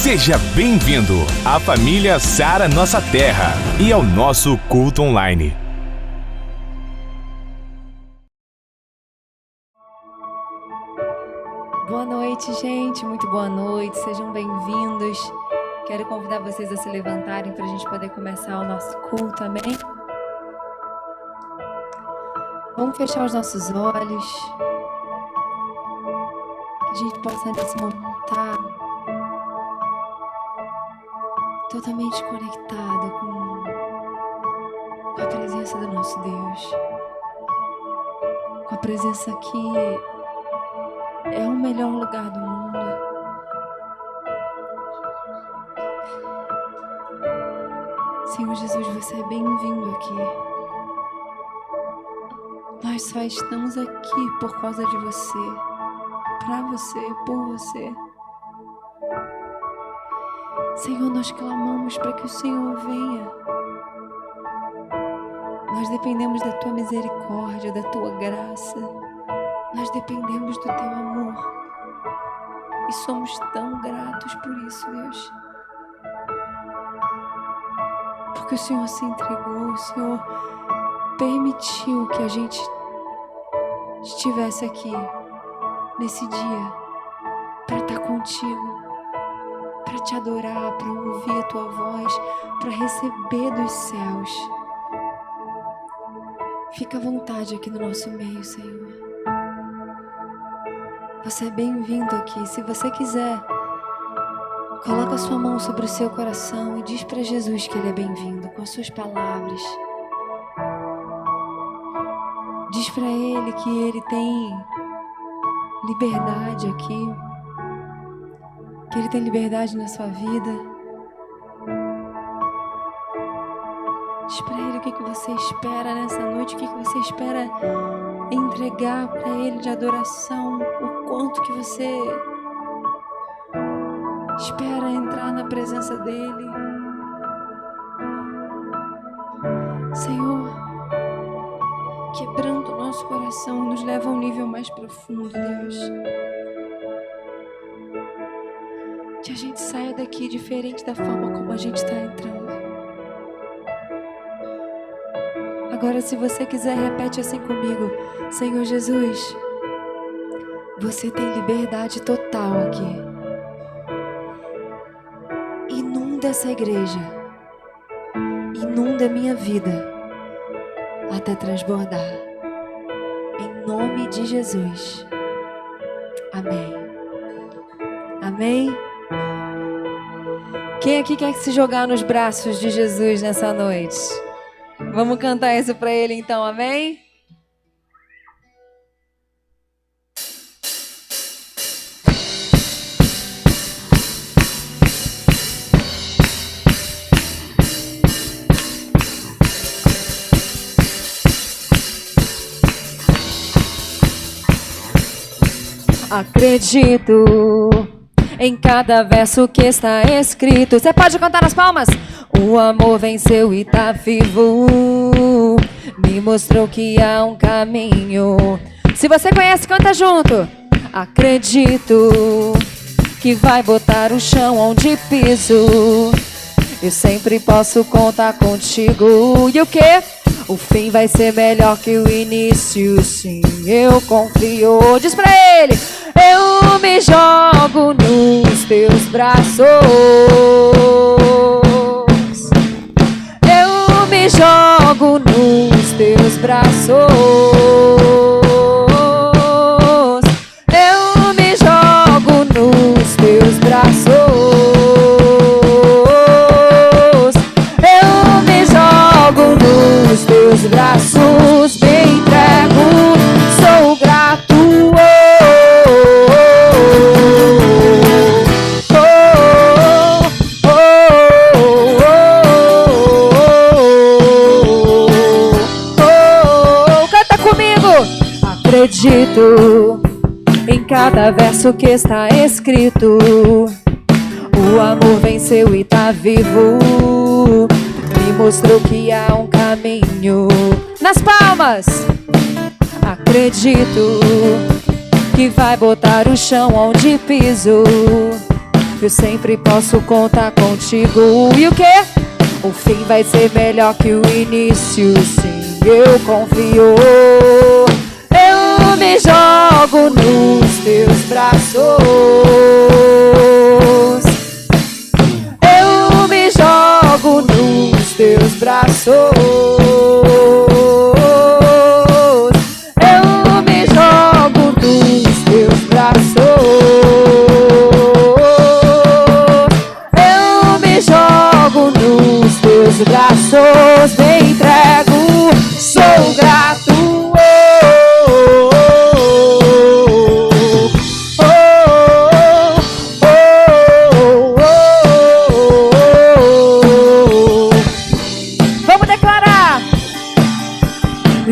Seja bem-vindo à família Sara Nossa Terra e ao nosso culto online. Boa noite, gente. Muito boa noite. Sejam bem-vindos. Quero convidar vocês a se levantarem para a gente poder começar o nosso culto, amém? Vamos fechar os nossos olhos. Que a gente possa nesse momento estar totalmente conectado com a presença do nosso Deus. Com a presença que é o melhor lugar do mundo. Senhor Jesus, você é bem-vindo aqui. Nós só estamos aqui por causa de você, para você, por você. Senhor, nós clamamos para que o Senhor venha. Nós dependemos da tua misericórdia, da tua graça. Nós dependemos do teu amor. E somos tão gratos por isso, Deus. Porque o Senhor se entregou, o Senhor permitiu que a gente estivesse aqui nesse dia para estar contigo, para te adorar, para ouvir a tua voz, para receber dos céus. Fica à vontade aqui no nosso meio, Senhor. Você é bem-vindo aqui. Se você quiser, coloca a sua mão sobre o seu coração e diz para Jesus que Ele é bem-vindo com as suas palavras. Diz para Ele que Ele tem liberdade aqui, que Ele tem liberdade na sua vida. Diz para Ele o que você espera nessa noite, o que você espera entregar para Ele de adoração, o quanto que você espera entrar na presença dEle. Senhor, quebrando o nosso coração, nos leva a um nível mais profundo, Deus. Que a gente saia daqui diferente da forma como a gente está entrando. Agora, se você quiser, repete assim comigo. Senhor Jesus, você tem liberdade total aqui. Inunda essa igreja. Inunda a minha vida até transbordar. Em nome de Jesus. Amém. Amém. Quem aqui quer se jogar nos braços de Jesus nessa noite? Vamos cantar isso para Ele então, amém? Acredito em cada verso que está escrito. Você pode cantar nas palmas? O amor venceu e tá vivo. Me mostrou que há um caminho. Se você conhece, canta junto. Acredito que vai botar o chão onde piso. Eu sempre posso contar contigo. E o quê? O fim vai ser melhor que o início. Sim, eu confio. Diz pra ele. Eu me jogo nos teus braços. Eu me jogo nos teus braços. Eu me jogo nos teus braços. Eu me jogo nos teus braços. Me entrego, sou grato. Acredito em cada verso que está escrito. O amor venceu e tá vivo. Me mostrou que há um caminho. Nas palmas. Acredito que vai botar o chão onde piso. Eu sempre posso contar contigo. E o quê? O fim vai ser melhor que o início. Sim, eu confio. Eu me jogo nos teus braços. Eu me jogo nos teus braços. Eu me jogo nos teus braços. Eu me jogo nos teus braços. Me entrego, sou grato.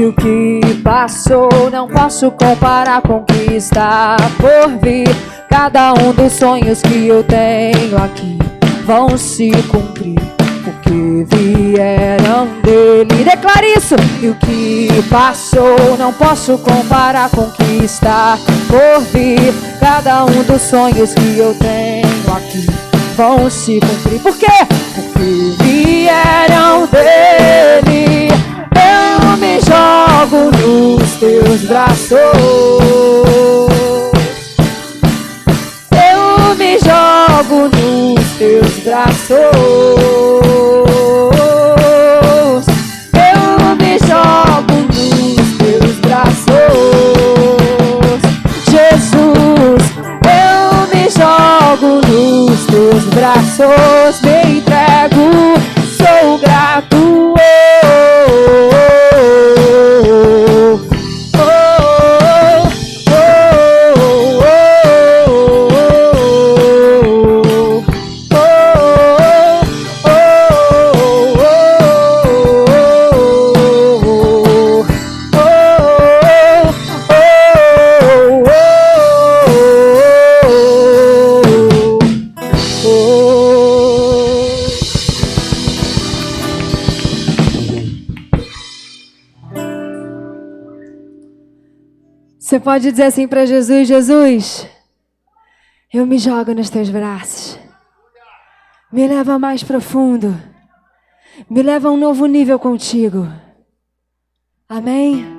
O que passou não posso comparar com o que está por vir. Cada um dos sonhos que eu tenho aqui vão se cumprir, porque vieram dele. Declare isso! E o que passou não posso comparar com o que está por vir. Cada um dos sonhos que eu tenho aqui vão se cumprir. Por quê? Porque vieram dele. Eu me jogo nos teus braços. Eu me jogo nos teus braços. Eu me jogo nos teus braços. Jesus, eu me jogo nos teus braços. Me entrego, sou grato. Você pode dizer assim para Jesus: Jesus, eu me jogo nos teus braços. Me leva mais profundo. Me leva a um novo nível contigo. Amém?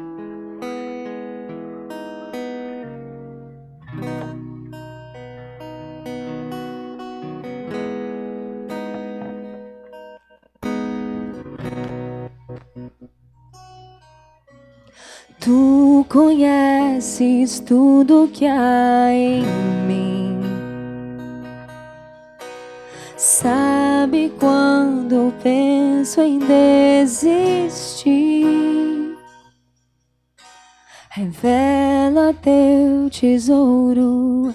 Tu conheces tudo que há em mim. Sabe quando penso em desistir. Revela teu tesouro.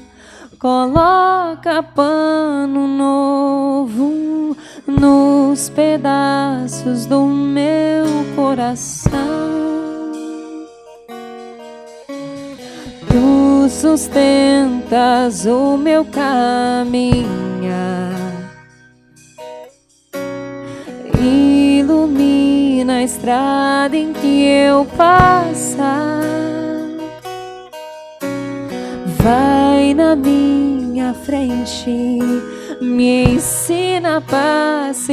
Coloca pano novo nos pedaços do meu coração. Tu sustentas o meu caminhar, ilumina a estrada em que eu passar. Vai na minha frente, me ensina paciente,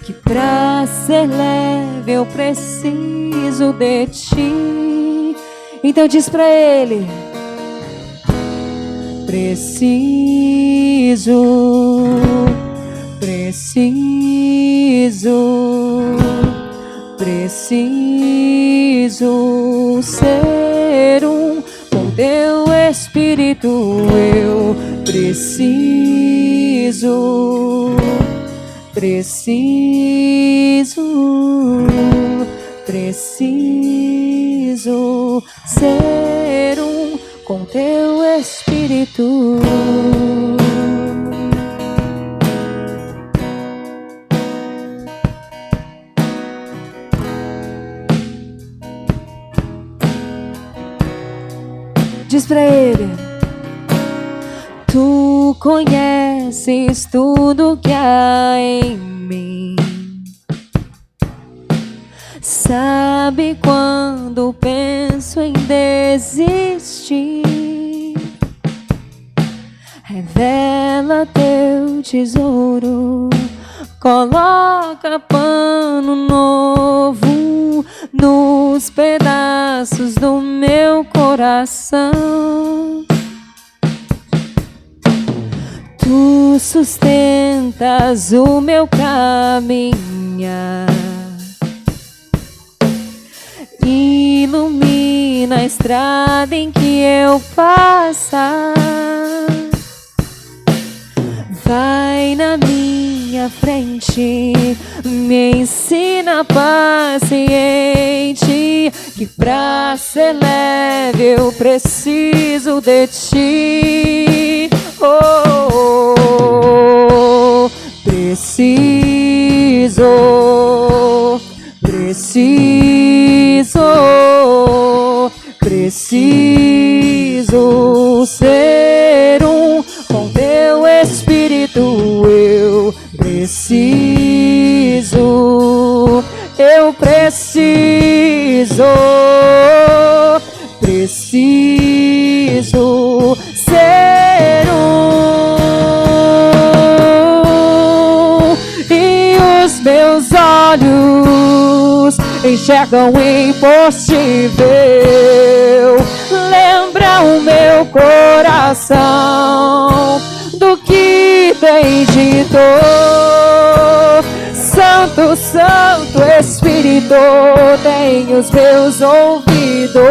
que pra ser leve eu preciso de ti. Então diz pra ele: preciso ser um com teu Espírito. Eu preciso ser um com teu Espírito. Diz pra ele: tu conheces tudo que há em mim. Sabe quando penso em desistir. Revela revela teu tesouro. Coloca pano novo nos pedaços do meu coração. Tu sustentas o meu caminhar, ilumina a estrada em que eu passar. Vai na minha frente, me ensina paciente, que pra ser leve eu preciso de ti. Oh, oh, oh. Preciso ser um com teu Espírito. Eu preciso ser um. E os meus olhos enxergam impossível. Lembra o meu coração do que tem de dor. Santo, Santo Espírito, tem os meus ouvidos.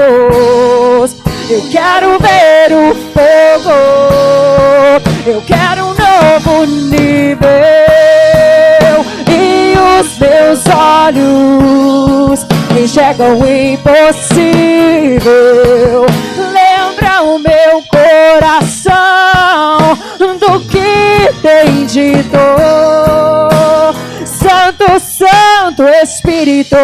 Eu quero ver o fogo, eu quero um novo nível. E os meus olhos enxergam o impossível. Lembra o meu coração do que tem de dor. Santo, Santo Espírito,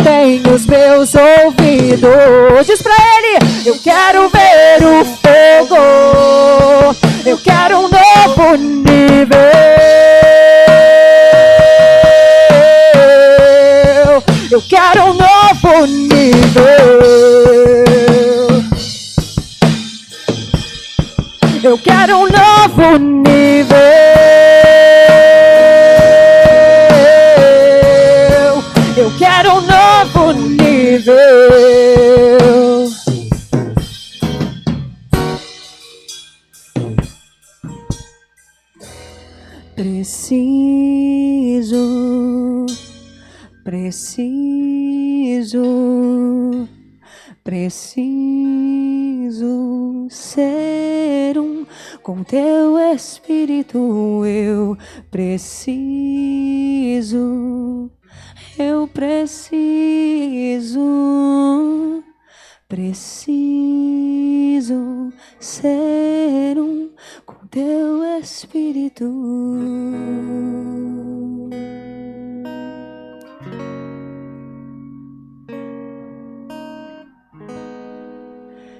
tem os meus ouvidos. Diz pra ele: eu quero ver o fogo, eu quero um novo nível. Eu quero um novo nível. Eu quero um novo nível. Eu quero um novo nível. Preciso ser um com teu Espírito. Eu preciso ser um com teu Espírito.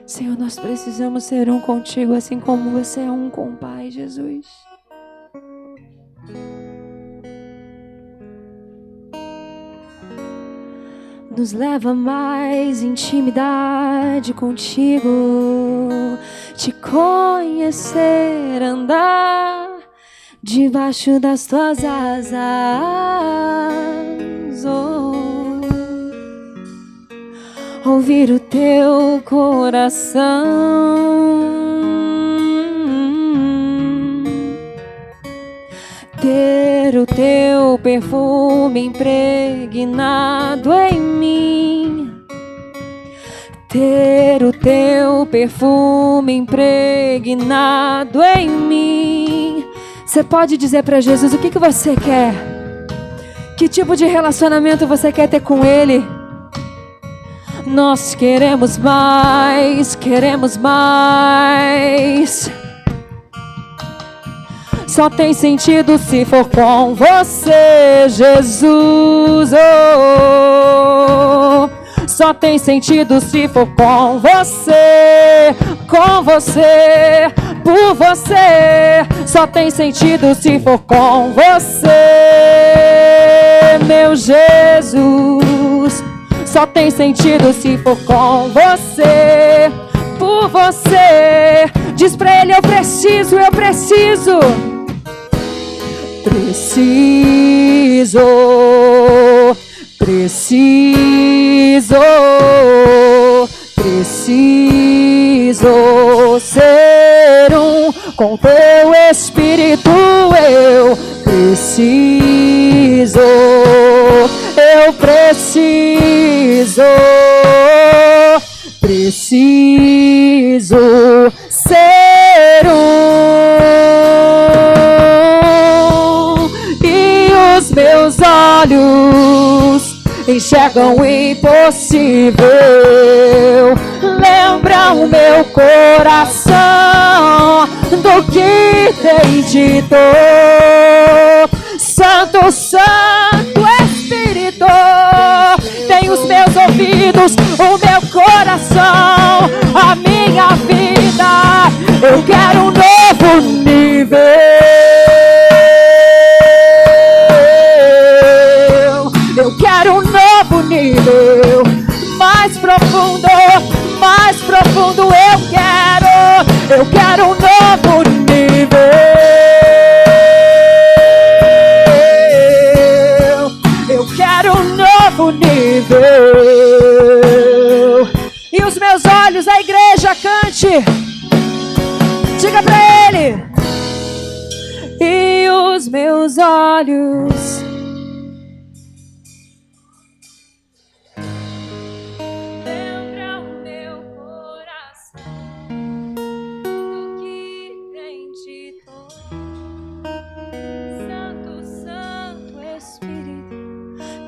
Senhor, nós precisamos ser um contigo, assim como você é um com o Pai, Jesus. Nos leva a mais intimidade contigo, te conhecer, andar debaixo das tuas asas. Ouvir o teu coração, ter o teu perfume impregnado em mim, ter o teu perfume impregnado em mim. Você pode dizer para Jesus o que você quer? Que tipo de relacionamento você quer ter com Ele? Nós queremos mais, queremos mais. Só tem sentido se for com você, Jesus. Oh, só tem sentido se for com você, por você. Só tem sentido se for com você, meu Jesus. Só tem sentido se for com você, por você. Diz pra ele: eu preciso, eu preciso. Preciso, preciso, preciso ser um com teu Espírito. Eu preciso, eu preciso, preciso ser um. E os meus olhos enxergam o impossível, lembra o meu coração do que tem de dor. Santo, Santo Espírito, tem os meus ouvidos, o meu coração, a minha vida. Eu quero um novo nível. Eu quero um novo nível, mais profundo eu quero um novo nível. Eu quero um novo nível. E os meus olhos, a igreja, cante, diga pra ele. E os meus olhos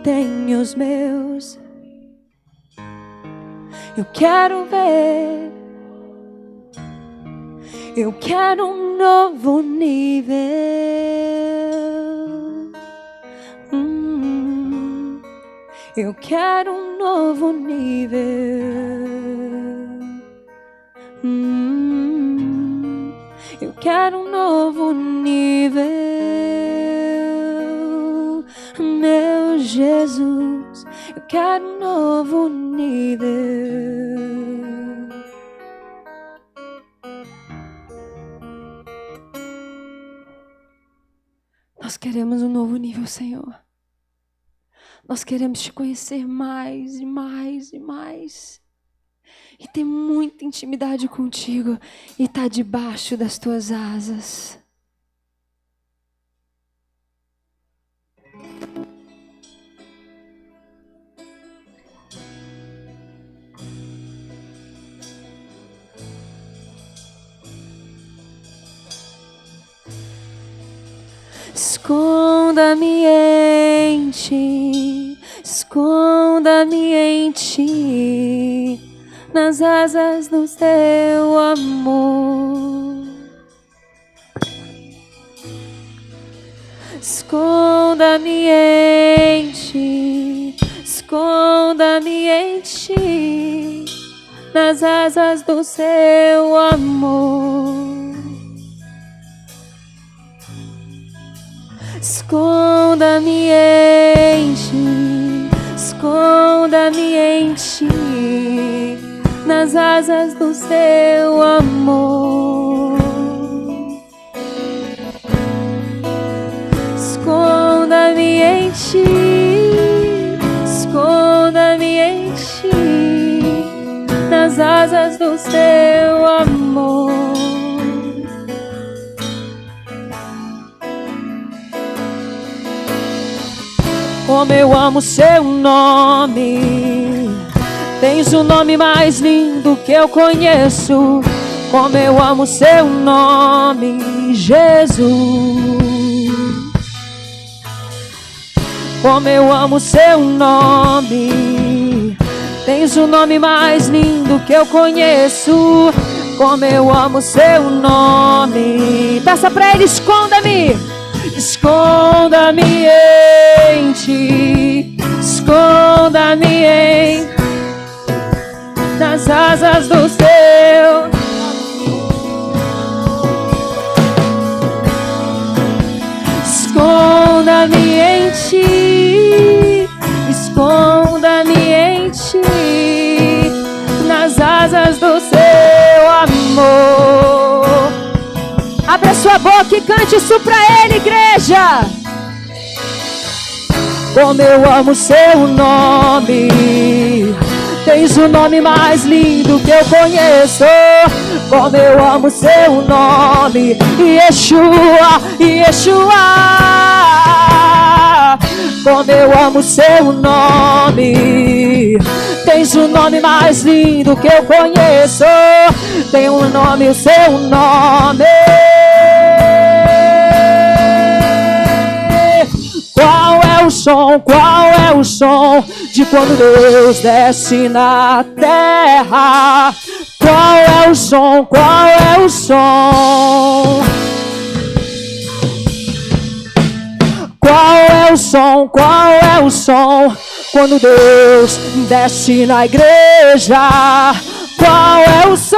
tem os meus. Eu quero ver. Eu quero um novo nível. Eu quero um novo nível. Eu quero um novo nível. Meu Jesus, eu quero um novo nível. Nós queremos um novo nível, Senhor. Nós queremos te conhecer mais e mais e mais. E ter muita intimidade contigo. E estar debaixo das tuas asas. Esconda-me em ti, esconda-me em ti, nas asas do teu amor. Esconda-me em ti, esconda-me em ti, nas asas do teu amor. Esconda-me em ti, esconda-me em ti, nas asas do seu amor. Esconda-me em ti, esconda-me em ti, nas asas do seu amor. Como eu amo seu nome, tens o nome mais lindo que eu conheço. Como eu amo seu nome, Jesus. Como eu amo seu nome, tens o nome mais lindo que eu conheço. Como eu amo seu nome. Peça pra ele: esconda-me. Esconda-me em ti, esconda-me em nas asas do céu. Esconda-me em ti, esconda-me em ti, nas asas do céu. sua boca e cante isso pra Ele, igreja. Como eu amo seu nome, tens o nome mais lindo que eu conheço. Como eu amo seu nome, Yeshua, Yeshua. Como eu amo seu nome, tens o nome mais lindo que eu conheço. Tem um nome, o seu nome. Qual é o som de quando Deus desce na terra? Qual é o som? Qual é o som? Qual é o som? Qual é o som quando Deus desce na igreja? Qual é o som?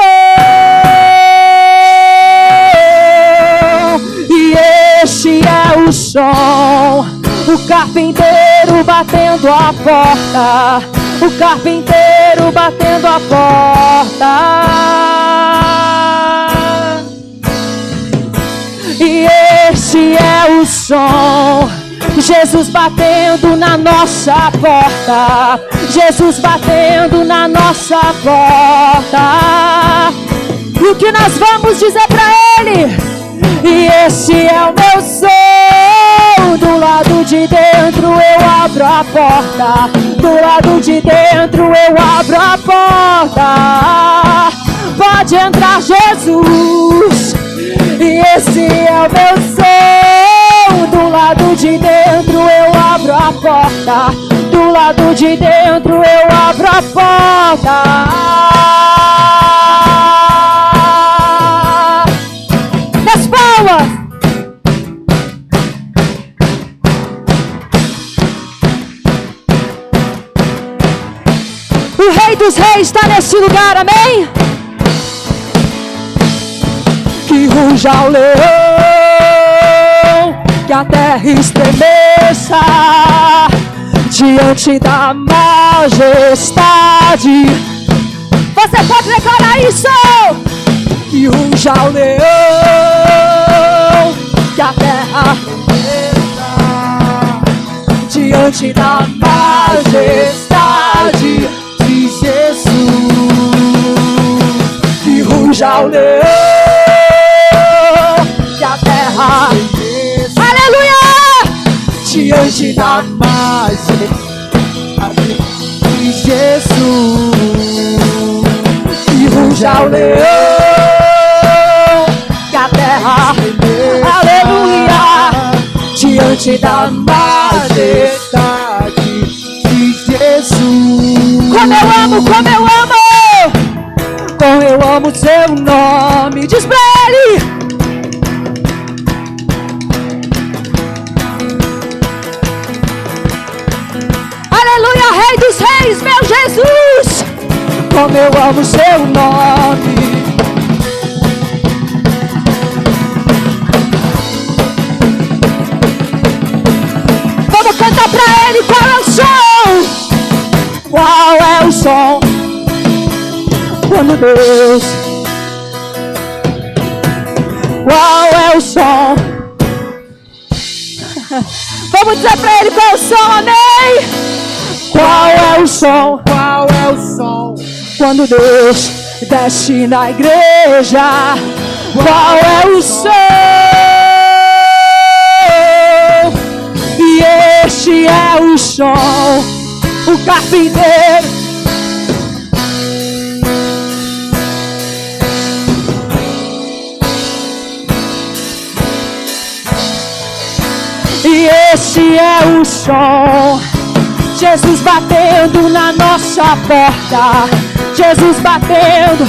E este é o som. O carpinteiro batendo a porta. O carpinteiro batendo a porta. E esse é o som. Jesus batendo na nossa porta. Jesus batendo na nossa porta. E o que nós vamos dizer pra Ele? E esse é o meu som. Do lado de dentro eu abro a porta. Do lado de dentro eu abro a porta. Pode entrar, Jesus. E esse é o meu som. Do lado de dentro eu abro a porta. Do lado de dentro eu abro a porta. Das palmas. O Rei dos Reis está nesse lugar, amém? Que ruja o leão, que a terra estremeça diante da majestade. Você pode declarar isso? Que ruja o leão, que a terra estremeça diante da majestade de Jesus. Que ruja o leão, que a terra, aleluia, diante da majestade de Jesus. Que ruja o leão, que a terra, aleluia, diante da majestade de Jesus. Como eu amo, como eu amo, como eu amo seu nome. Diz pra Ele. Aleluia, Rei dos Reis, meu Jesus. Como eu amo seu nome. Vamos cantar pra Ele. Qual é o som? Qual é o som? Quando Deus. Qual é o som? Vamos dizer pra Ele qual é o som, amém? Qual é o som? Qual é o som? Quando Deus desce na igreja. Qual é o som? E este é o som. O carpinteiro. E esse é o som. Jesus batendo na nossa porta. Jesus batendo.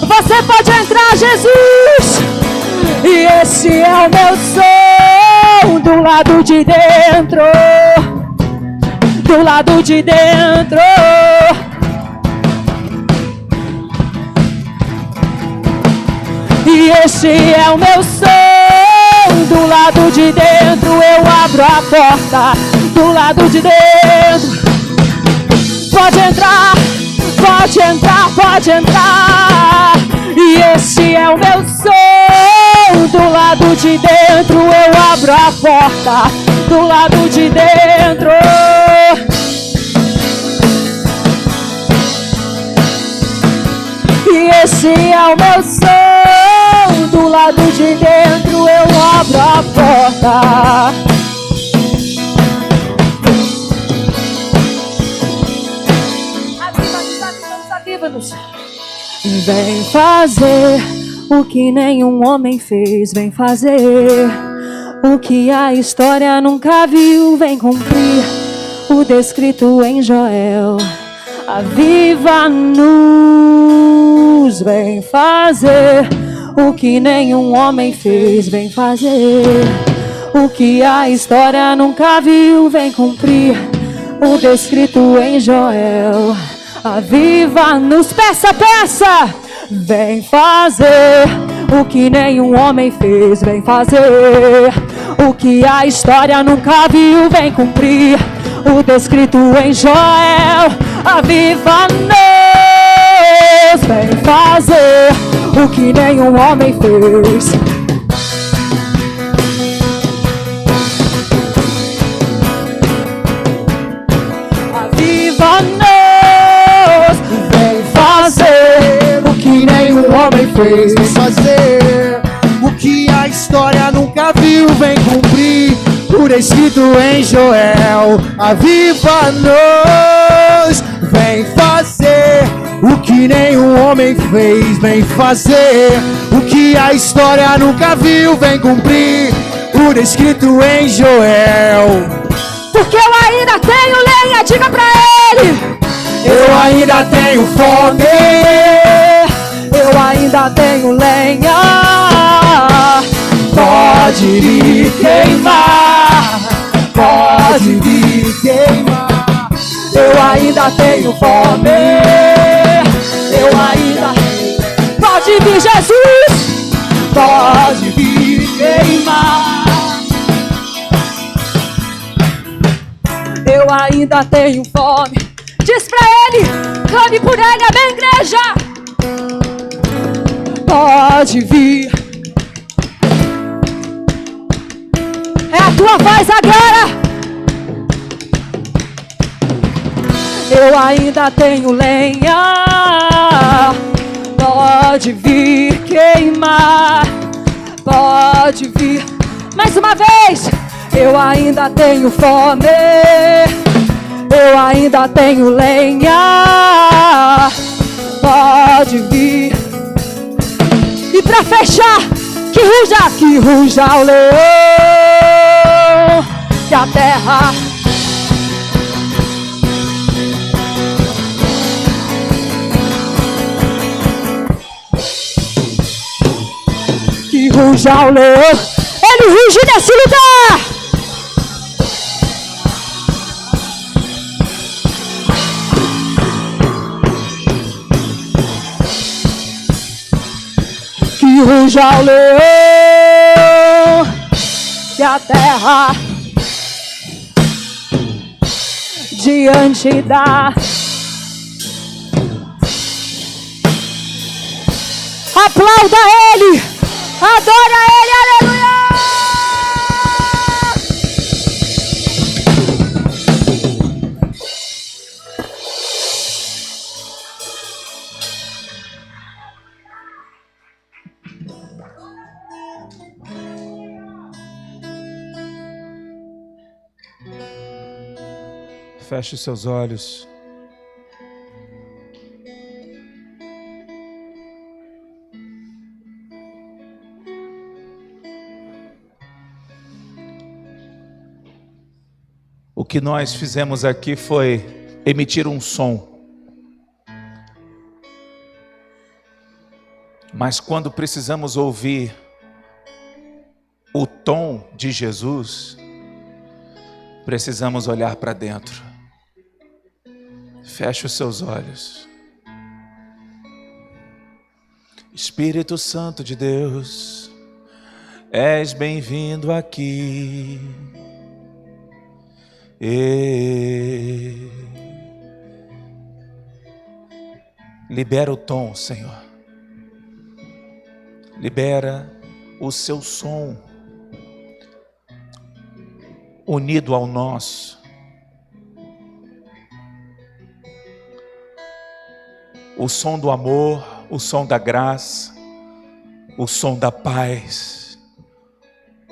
Você pode entrar, Jesus. E esse é o meu som. Do lado de dentro. Do lado de dentro. E esse é o meu som. Do lado de dentro eu abro a porta. Do lado de dentro. Pode entrar, pode entrar, pode entrar. E esse é o meu som. Do lado de dentro eu abro a porta. Do lado de dentro. E esse é o meu som. Do lado de dentro eu abro a porta. Aviva-nos. Vem fazer o que nenhum homem fez. Vem fazer o que a história nunca viu. Vem cumprir o descrito em Joel. Aviva-nos. Vem fazer o que nenhum homem fez. Vem fazer o que a história nunca viu. Vem cumprir o descrito em Joel. Aviva-nos. Peça, peça. Vem fazer o que nenhum homem fez. Vem fazer o que a história nunca viu. Vem cumprir o descrito em Joel. Aviva-nos. Vem fazer o que nenhum homem fez. Aviva-nos. Vem fazer o que nenhum homem fez. Vem fazer o que a história nunca viu. Vem cumprir o escrito em Joel. Aviva-nos. Vem fazer o que nenhum homem fez. Vem fazer o que a história nunca viu. Vem cumprir o descrito em Joel. Porque eu ainda tenho lenha, diga pra ele. Eu ainda tenho fome. Eu ainda tenho lenha. Pode me queimar. Pode me queimar. Eu ainda tenho fome. Eu ainda. Pode vir, Jesus. Pode me queimar. Eu ainda tenho fome. Diz pra ele, clame por ele, amém, igreja. Pode vir. É a tua voz agora. Eu ainda tenho lenha. Pode vir queimar. Pode vir. Mais uma vez. Eu ainda tenho fome. Eu ainda tenho lenha. Pode vir. E pra fechar, que ruja o leão. Que a terra que ruja o leão. Ele ruge nesse lugar. Que ruja o leão. Que a terra diante da. Aplauda ele. Adora ele, aleluia! Feche os seus olhos. O que nós fizemos aqui foi emitir um som. Mas quando precisamos ouvir o tom de Jesus, precisamos olhar para dentro. Feche os seus olhos. Espírito Santo de Deus, és bem-vindo aqui. Libera o tom, Senhor. libera o seu som unido ao nosso. O som do amor, o som da graça, o som da paz,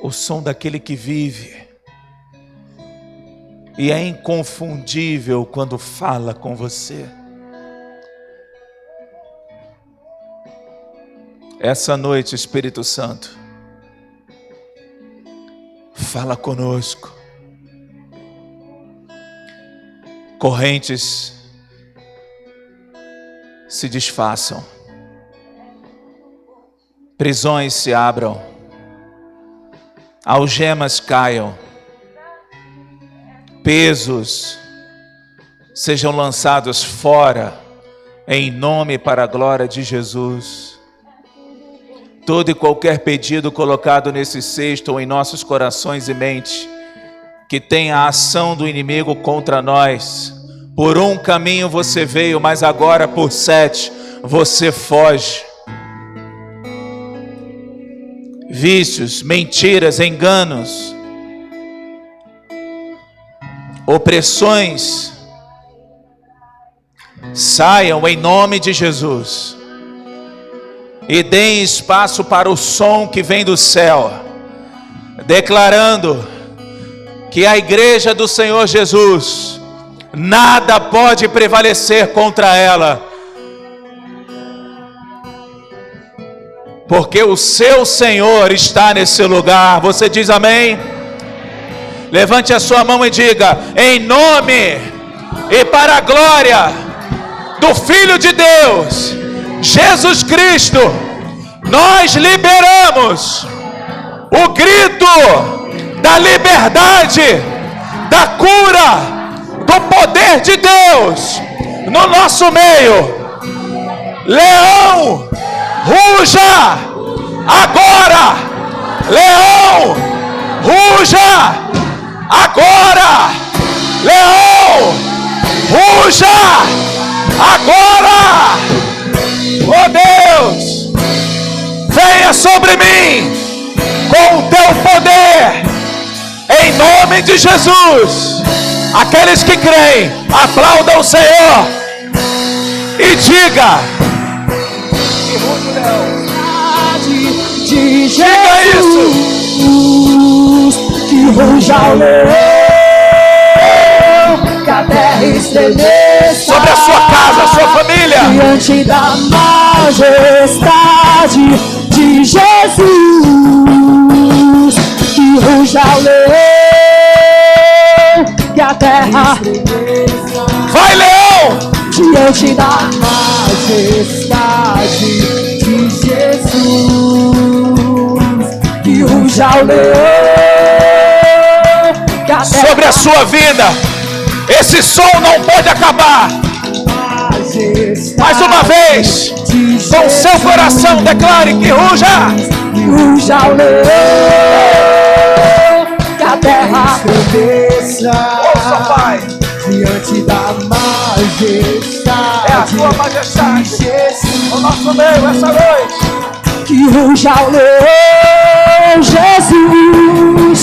o som daquele que vive e é inconfundível quando fala com você. Essa noite, Espírito Santo, fala conosco. Correntes se desfaçam, prisões se abram, algemas caiam, pesos sejam lançados fora, em nome e para a glória de Jesus. Todo e qualquer pedido colocado nesse cesto ou em nossos corações e mente, que tenha a ação do inimigo contra nós. Por um caminho você veio, mas agora por 7 você foge. Vícios, mentiras, enganos, opressões, saiam em nome de Jesus. E deem espaço para o som que vem do céu, declarando que a igreja do Senhor Jesus, nada pode prevalecer contra ela, porque o seu Senhor está nesse lugar. Você diz amém? Levante a sua mão e diga: em nome e para a glória do Filho de Deus, Jesus Cristo, nós liberamos o grito da liberdade, da cura, do poder de Deus no nosso meio. Leão, ruja agora! Leão, ruja agora! Leão, ruja agora! Oh Deus, venha sobre mim com o teu poder, em nome de Jesus. Aqueles que creem, aplaudam o Senhor e diga: de Jesus, diga isso. Que ruja o leão, que a terra estremeça Sobre a sua casa, a sua família, diante da majestade de Jesus. Que ruja o leão, que a terra vai leão, diante da majestade de Jesus. Que ruja o leão, que a terra sobre a sua vida. Esse som não pode acabar. Mais uma vez, com seu coração, declare: que ruja. Que ruja o leão, que a terra estremeça Ouça, Pai, diante da majestade. é a tua majestade de Jesus. no nosso meio essa noite. Que ruja o leão, Jesus,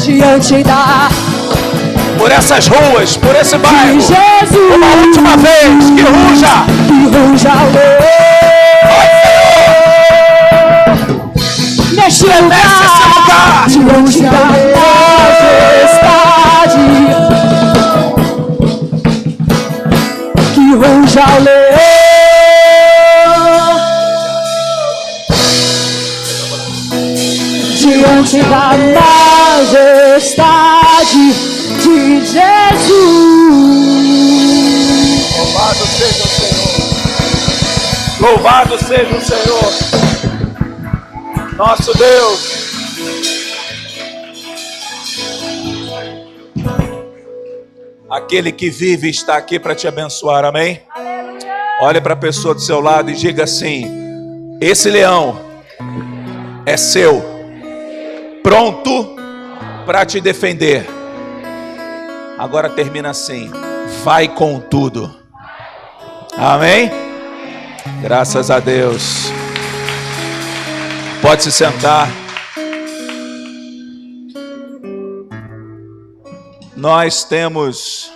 diante da Por essas ruas, por esse de bairro, Jesus. uma última vez, que ruja. Que ruja o leão, neste lugar, diante da majestade. Que ruja o leão, diante da majestade de Jesus. Louvado seja o Senhor. Louvado seja o Senhor, nosso Deus. Aquele que vive está aqui para te abençoar, amém? Olhe para a pessoa do seu lado e diga assim: esse leão é seu, pronto para te defender. Agora termina assim: vai com tudo. Amém? Graças a Deus. Pode se sentar. Nós temos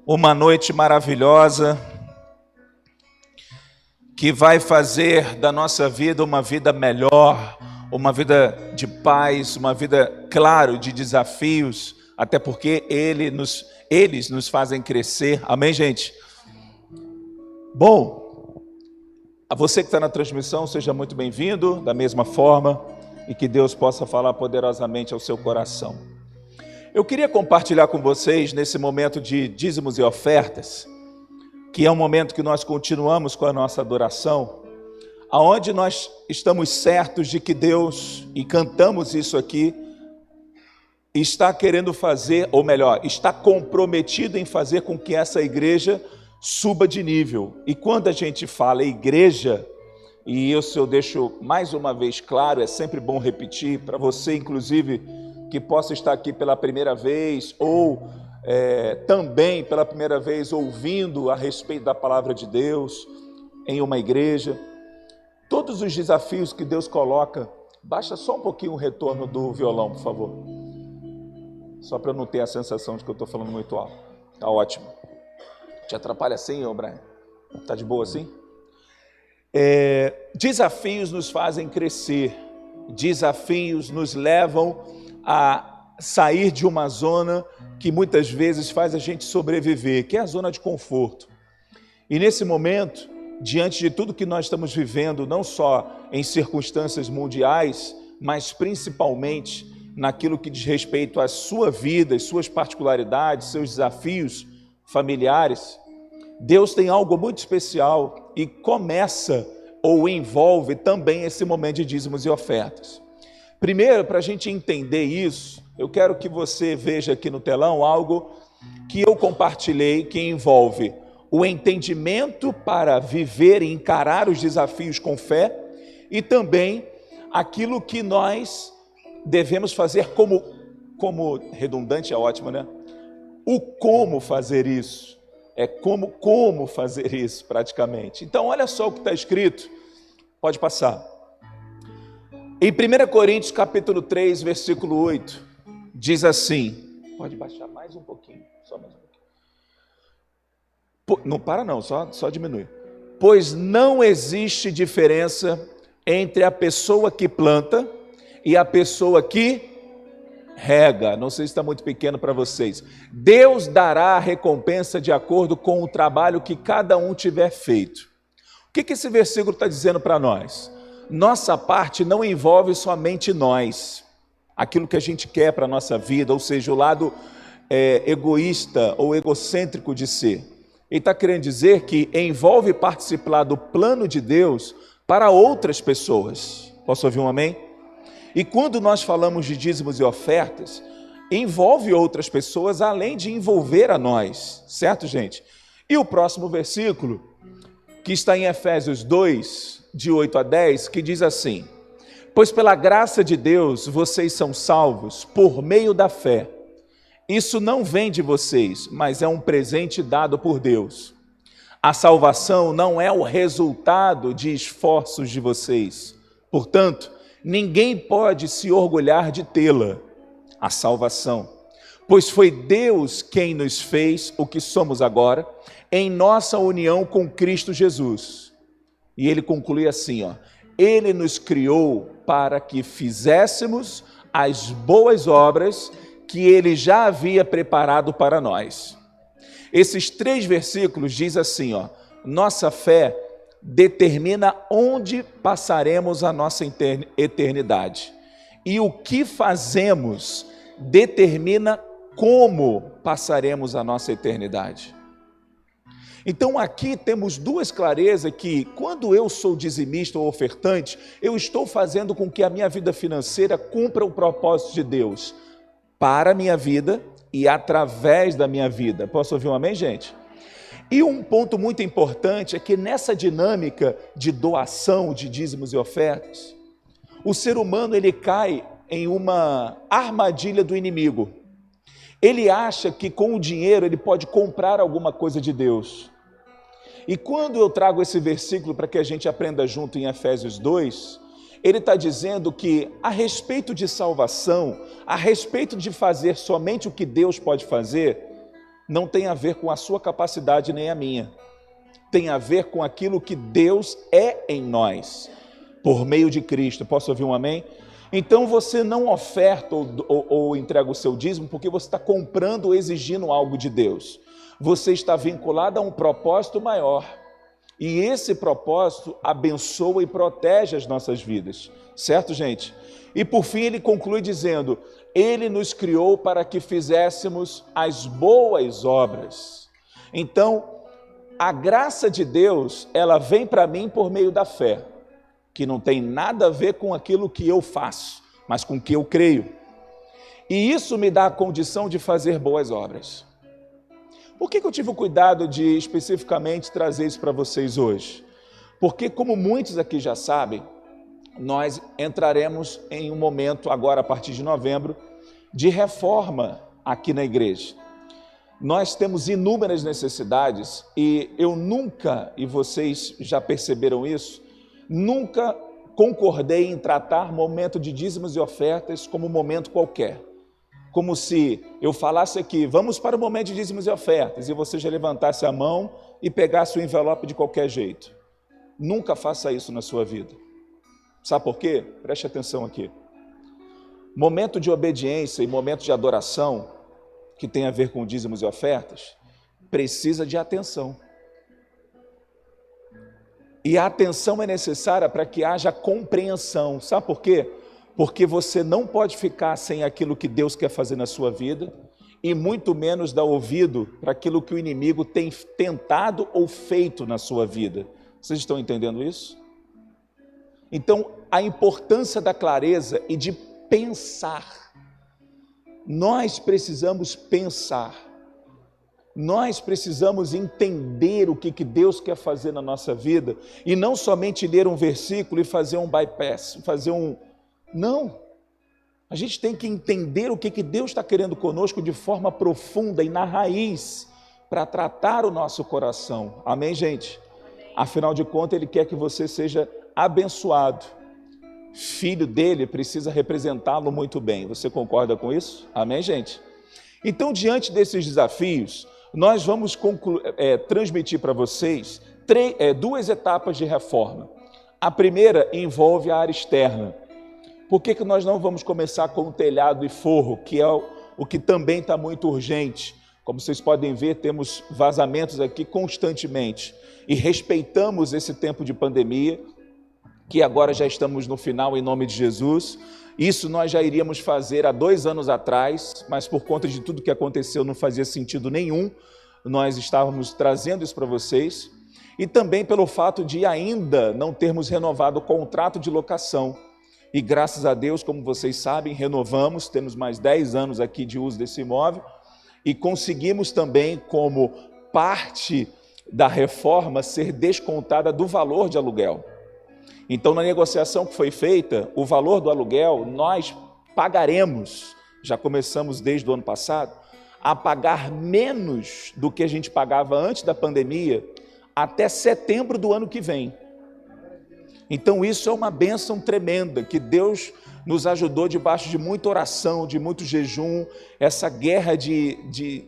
uma noite maravilhosa que vai fazer da nossa vida uma vida melhor, uma vida de paz, uma vida, claro, de desafios, até porque eles nos fazem crescer. Amém, gente? Bom, a você que está na transmissão, seja muito bem-vindo, da mesma forma, e que Deus possa falar poderosamente ao seu coração. Eu queria compartilhar com vocês, nesse momento de dízimos e ofertas, que é um momento que nós continuamos com a nossa adoração, aonde nós estamos certos de que Deus, e cantamos isso aqui, está querendo fazer, ou melhor, está comprometido em fazer com que essa igreja suba de nível. E quando a gente fala igreja, e isso eu deixo mais uma vez claro, é sempre bom repetir, para você inclusive que possa estar aqui pela primeira vez, ou também pela primeira vez ouvindo a respeito da palavra de Deus em uma igreja, todos os desafios que Deus coloca. Baixa só um pouquinho o retorno do violão, por favor, só para eu não ter a sensação de que eu estou falando muito alto. Tá ótimo. Te atrapalha assim, ô Brian? Tá de boa assim? Desafios nos fazem crescer, desafios nos levam a sair de uma zona que muitas vezes faz a gente sobreviver, que é a zona de conforto. E nesse momento, diante de tudo que nós estamos vivendo, não só em circunstâncias mundiais, mas principalmente naquilo que diz respeito à sua vida, às suas particularidades, seus desafios familiares, Deus tem algo muito especial e começa ou envolve também esse momento de dízimos e ofertas. Primeiro, para a gente entender isso, eu quero que você veja aqui no telão algo que eu compartilhei, que envolve o entendimento para viver e encarar os desafios com fé e também aquilo que nós devemos fazer como redundante é ótimo, né? O como fazer isso, como fazer isso praticamente. Então olha só o que está escrito, pode passar. Em 1 Coríntios capítulo 3, versículo 8, diz assim, pode baixar mais um pouquinho, só mais um pouquinho. Não para não, só diminui. Pois não existe diferença entre a pessoa que planta e a pessoa que rega. Não sei se está muito pequeno para vocês. Deus dará a recompensa de acordo com o trabalho que cada um tiver feito. O que esse versículo está dizendo para nós? Nossa parte não envolve somente nós, aquilo que a gente quer para a nossa vida, ou seja, o lado egoísta ou egocêntrico de ser. Ele está querendo dizer que envolve participar do plano de Deus para outras pessoas. Posso ouvir um amém? E quando nós falamos de dízimos e ofertas, envolve outras pessoas além de envolver a nós, certo, gente? E o próximo versículo, que está em Efésios 2, de 8 a 10, que diz assim: pois pela graça de Deus vocês são salvos por meio da fé. Isso não vem de vocês, mas é um presente dado por Deus. A salvação não é o resultado de esforços de vocês. Portanto, ninguém pode se orgulhar de tê-la, a salvação, pois foi Deus quem nos fez o que somos agora, em nossa união com Cristo Jesus. E ele conclui assim, ele nos criou para que fizéssemos as boas obras que ele já havia preparado para nós. Esses 3 versículos diz assim, nossa fé determina onde passaremos a nossa eternidade. E o que fazemos determina como passaremos a nossa eternidade. Então aqui temos 2 clarezas que quando eu sou dizimista ou ofertante, eu estou fazendo com que a minha vida financeira cumpra o propósito de Deus para a minha vida e através da minha vida. Posso ouvir um amém, gente? E um ponto muito importante é que nessa dinâmica de doação, de dízimos e ofertas, o ser humano ele cai em uma armadilha do inimigo. Ele acha que com o dinheiro ele pode comprar alguma coisa de Deus. E quando eu trago esse versículo para que a gente aprenda junto em Efésios 2, ele está dizendo que a respeito de salvação, a respeito de fazer somente o que Deus pode fazer, não tem a ver com a sua capacidade nem a minha. Tem a ver com aquilo que Deus é em nós, por meio de Cristo. Posso ouvir um amém? Então você não oferta ou entrega o seu dízimo porque você está comprando ou exigindo algo de Deus. Você está vinculado a um propósito maior. E esse propósito abençoa e protege as nossas vidas. Certo, gente? E por fim ele conclui dizendo: Ele nos criou para que fizéssemos as boas obras. Então, a graça de Deus, ela vem para mim por meio da fé, que não tem nada a ver com aquilo que eu faço, mas com o que eu creio. E isso me dá a condição de fazer boas obras. Por que eu tive o cuidado de especificamente trazer isso para vocês hoje? Porque, como muitos aqui já sabem, nós entraremos em um momento agora, a partir de novembro, de reforma aqui na igreja. Nós temos inúmeras necessidades e eu nunca, e vocês já perceberam isso, nunca concordei em tratar momento de dízimos e ofertas como um momento qualquer. Como se eu falasse aqui, vamos para o momento de dízimos e ofertas, e você já levantasse a mão e pegasse o envelope de qualquer jeito. Nunca faça isso na sua vida. Sabe por quê? Preste atenção aqui. Momento de obediência e momento de adoração, que tem a ver com dízimos e ofertas, precisa de atenção. E a atenção é necessária para que haja compreensão. Sabe por quê? Porque você não pode ficar sem aquilo que Deus quer fazer na sua vida e muito menos dar ouvido para aquilo que o inimigo tem tentado ou feito na sua vida. Vocês estão entendendo isso? Então, a importância da clareza e de pensar. Nós precisamos pensar. Nós precisamos entender o que Deus quer fazer na nossa vida e não somente ler um versículo e fazer um bypass, Não. A gente tem que entender o que Deus está querendo conosco de forma profunda e na raiz para tratar o nosso coração. Amém, gente? Afinal de contas, Ele quer que você seja abençoado. Filho dele precisa representá-lo muito bem. Você concorda com isso? Amém, gente? Então, diante desses desafios, nós vamos transmitir para vocês duas etapas de reforma. A primeira envolve a área externa. Por que nós não vamos começar com o telhado e forro, que é o que também está muito urgente? Como vocês podem ver, temos vazamentos aqui constantemente e respeitamos esse tempo de pandemia, que agora já estamos no final em nome de Jesus. Isso nós já iríamos fazer há 2 anos atrás, mas por conta de tudo que aconteceu não fazia sentido nenhum, nós estávamos trazendo isso para vocês, e também pelo fato de ainda não termos renovado o contrato de locação, e graças a Deus, como vocês sabem, renovamos, temos mais 10 anos aqui de uso desse imóvel, e conseguimos também, como parte da reforma, ser descontada do valor de aluguel. Então, na negociação que foi feita, o valor do aluguel, nós pagaremos, já começamos desde o ano passado, a pagar menos do que a gente pagava antes da pandemia, até setembro do ano que vem. Então, isso é uma bênção tremenda, que Deus nos ajudou debaixo de muita oração, de muito jejum, essa guerra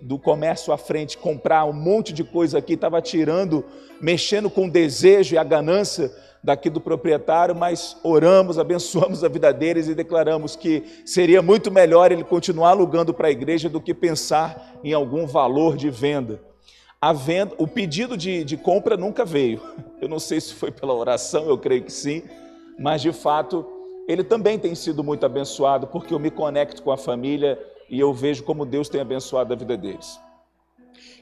do comércio à frente, comprar um monte de coisa aqui, estava tirando, mexendo com o desejo e a ganância daqui do proprietário, mas oramos, abençoamos a vida deles e declaramos que seria muito melhor ele continuar alugando para a igreja do que pensar em algum valor de venda. O pedido de compra nunca veio. Eu não sei se foi pela oração, eu creio que sim, mas de fato ele também tem sido muito abençoado, porque eu me conecto com a família e eu vejo como Deus tem abençoado a vida deles.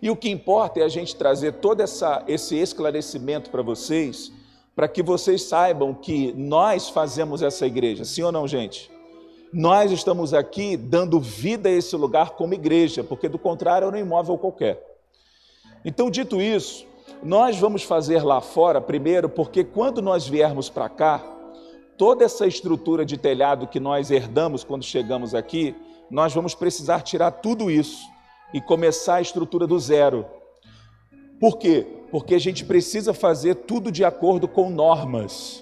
E o que importa é a gente trazer todo esse esclarecimento para vocês, para que vocês saibam que nós fazemos essa igreja, sim ou não, gente? Nós estamos aqui dando vida a esse lugar como igreja, porque do contrário é um imóvel qualquer. Então, dito isso, nós vamos fazer lá fora primeiro, porque quando nós viermos para cá, toda essa estrutura de telhado que nós herdamos quando chegamos aqui, nós vamos precisar tirar tudo isso e começar a estrutura do zero. Por quê? Porque a gente precisa fazer tudo de acordo com normas.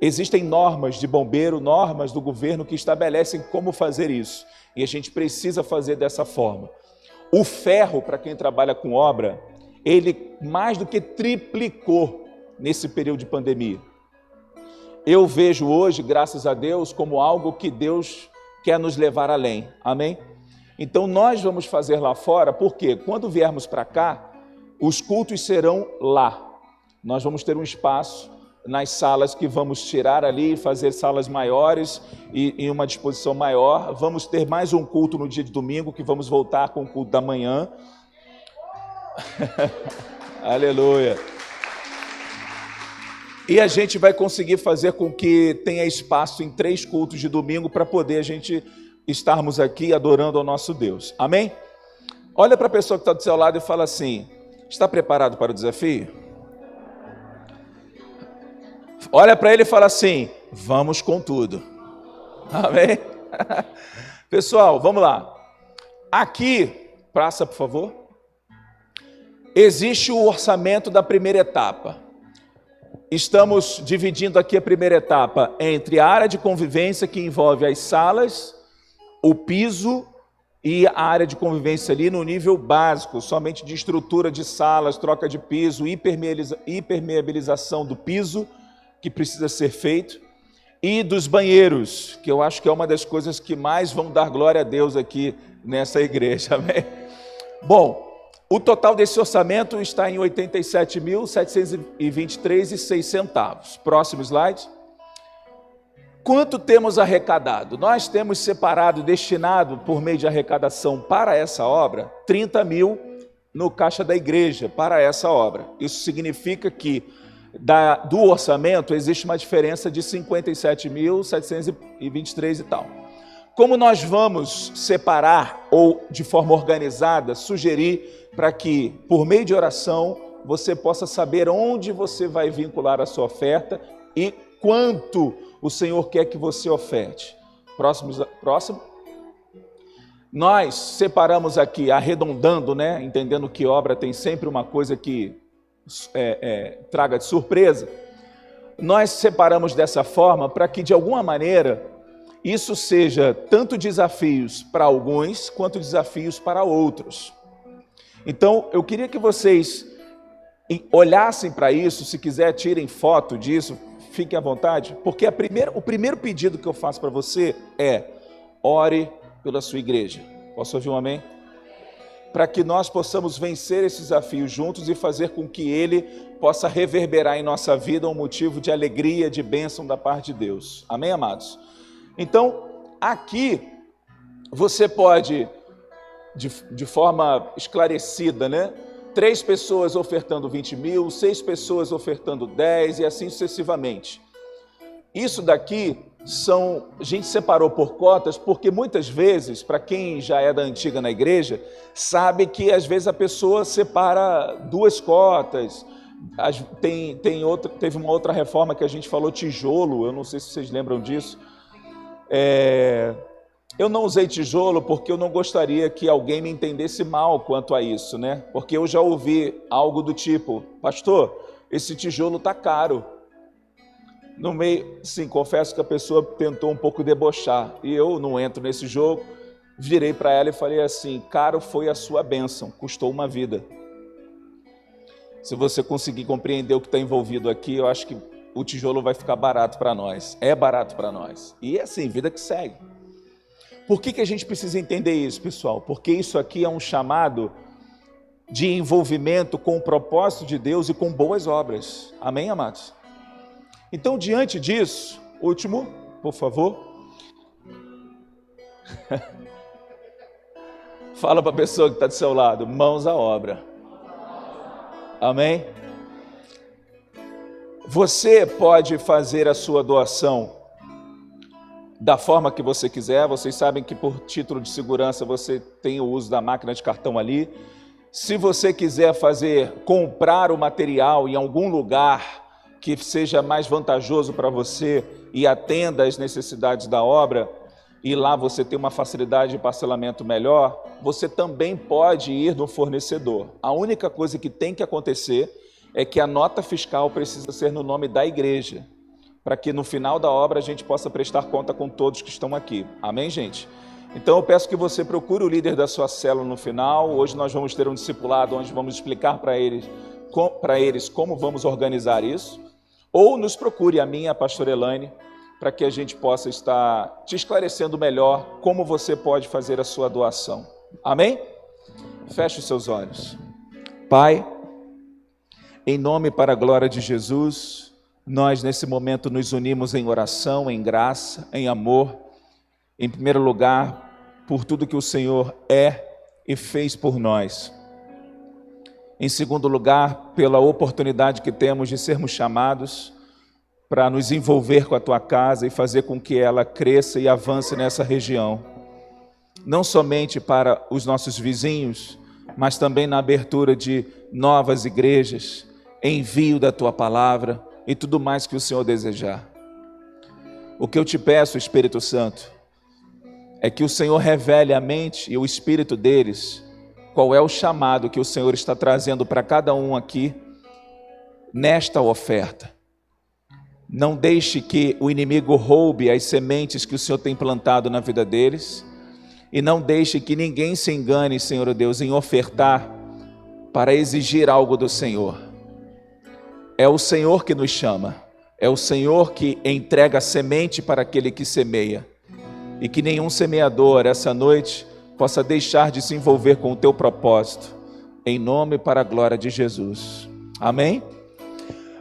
Existem normas de bombeiro, normas do governo que estabelecem como fazer isso. E a gente precisa fazer dessa forma. O ferro, para quem trabalha com obra, ele mais do que triplicou nesse período de pandemia. Eu vejo hoje, graças a Deus, como algo que Deus quer nos levar além. Amém? Então nós vamos fazer lá fora, porque quando viermos para cá, os cultos serão lá. Nós vamos ter um espaço nas salas que vamos tirar ali, fazer salas maiores e em uma disposição maior. Vamos ter mais um culto no dia de domingo, que vamos voltar com o culto da manhã. Aleluia. E a gente vai conseguir fazer com que tenha espaço em 3 cultos de domingo para poder a gente estarmos aqui adorando ao nosso Deus. Amém? Olha para a pessoa que está do seu lado e fala assim: está preparado para o desafio? Olha para ele e fala assim: vamos com tudo. Amém? Pessoal, vamos lá. Aqui, praça, por favor. Existe o orçamento da primeira etapa. Estamos dividindo aqui a primeira etapa entre a área de convivência, que envolve as salas, o piso e a área de convivência ali no nível básico, somente de estrutura de salas, troca de piso, hipermeabilização do piso, que precisa ser feito, e dos banheiros, que eu acho que é uma das coisas que mais vão dar glória a Deus aqui nessa igreja. Amém? Bom, o total desse orçamento está em R$ 87.723,06. Próximo slide. Quanto temos arrecadado? Nós temos separado, destinado por meio de arrecadação para essa obra, 30 mil no caixa da igreja para essa obra. Isso significa que do orçamento existe uma diferença de 57.723 e tal. Como nós vamos separar ou de forma organizada, sugerir para que, por meio de oração, você possa saber onde você vai vincular a sua oferta e quanto o Senhor quer que você oferte. Próximo. Nós separamos aqui, arredondando, né? Entendendo que obra tem sempre uma coisa que traga de surpresa. Nós separamos dessa forma para que, de alguma maneira, isso seja tanto desafios para alguns, quanto desafios para outros. Então, eu queria que vocês olhassem para isso, se quiser, tirem foto disso, fiquem à vontade, porque o primeiro pedido que eu faço para você é: ore pela sua igreja. Posso ouvir um amém? Para que nós possamos vencer esse desafio juntos e fazer com que ele possa reverberar em nossa vida um motivo de alegria, de bênção da parte de Deus. Amém, amados? Então, aqui, você pode, de forma esclarecida, né? 3 pessoas ofertando 20 mil, 6 pessoas ofertando 10 e assim sucessivamente. Isso daqui a gente separou por cotas, porque muitas vezes, para quem já é da antiga na igreja, sabe que às vezes a pessoa separa 2 cotas. Teve uma outra reforma que a gente falou tijolo, eu não sei se vocês lembram disso. Eu não usei tijolo porque eu não gostaria que alguém me entendesse mal quanto a isso, né? Porque eu já ouvi algo do tipo: pastor, esse tijolo está caro. No meio, sim, confesso que a pessoa tentou um pouco debochar, e eu não entro nesse jogo. Virei para ela e falei assim: caro foi a sua bênção, custou uma vida. Se você conseguir compreender o que está envolvido aqui, eu acho que o tijolo vai ficar barato para nós. É barato para nós. E é assim, vida que segue. Por que a gente precisa entender isso, pessoal? Porque isso aqui é um chamado de envolvimento com o propósito de Deus e com boas obras. Amém, amados? Então, diante disso, último, por favor. Fala para a pessoa que está do seu lado: mãos à obra. Amém? Você pode fazer a sua doação da forma que você quiser. Vocês sabem que, por título de segurança, você tem o uso da máquina de cartão ali. Se você quiser comprar o material em algum lugar que seja mais vantajoso para você e atenda às necessidades da obra, e lá você tem uma facilidade de parcelamento melhor, você também pode ir no fornecedor. A única coisa que tem que acontecer é que a nota fiscal precisa ser no nome da igreja, para que no final da obra a gente possa prestar conta com todos que estão aqui. Amém, gente? Então eu peço que você procure o líder da sua célula no final. Hoje nós vamos ter um discipulado onde vamos explicar para eles como vamos organizar isso. Ou nos procure a mim e a pastora Elaine, para que a gente possa estar te esclarecendo melhor como você pode fazer a sua doação. Amém? Feche os seus olhos. Pai, em nome e para a glória de Jesus, nós nesse momento nos unimos em oração, em graça, em amor, em primeiro lugar, por tudo que o Senhor é e fez por nós. Em segundo lugar, pela oportunidade que temos de sermos chamados para nos envolver com a tua casa e fazer com que ela cresça e avance nessa região. Não somente para os nossos vizinhos, mas também na abertura de novas igrejas, envio da tua palavra e tudo mais que o Senhor desejar. O que eu te peço, Espírito Santo, é que o Senhor revele a mente e o espírito deles qual é o chamado que o Senhor está trazendo para cada um aqui nesta oferta. Não deixe que o inimigo roube as sementes que o Senhor tem plantado na vida deles, e não deixe que ninguém se engane, Senhor Deus, em ofertar para exigir algo do Senhor. É o Senhor que nos chama, é o Senhor que entrega a semente para aquele que semeia, e que nenhum semeador essa noite possa deixar de se envolver com o teu propósito, em nome e para a glória de Jesus. Amém?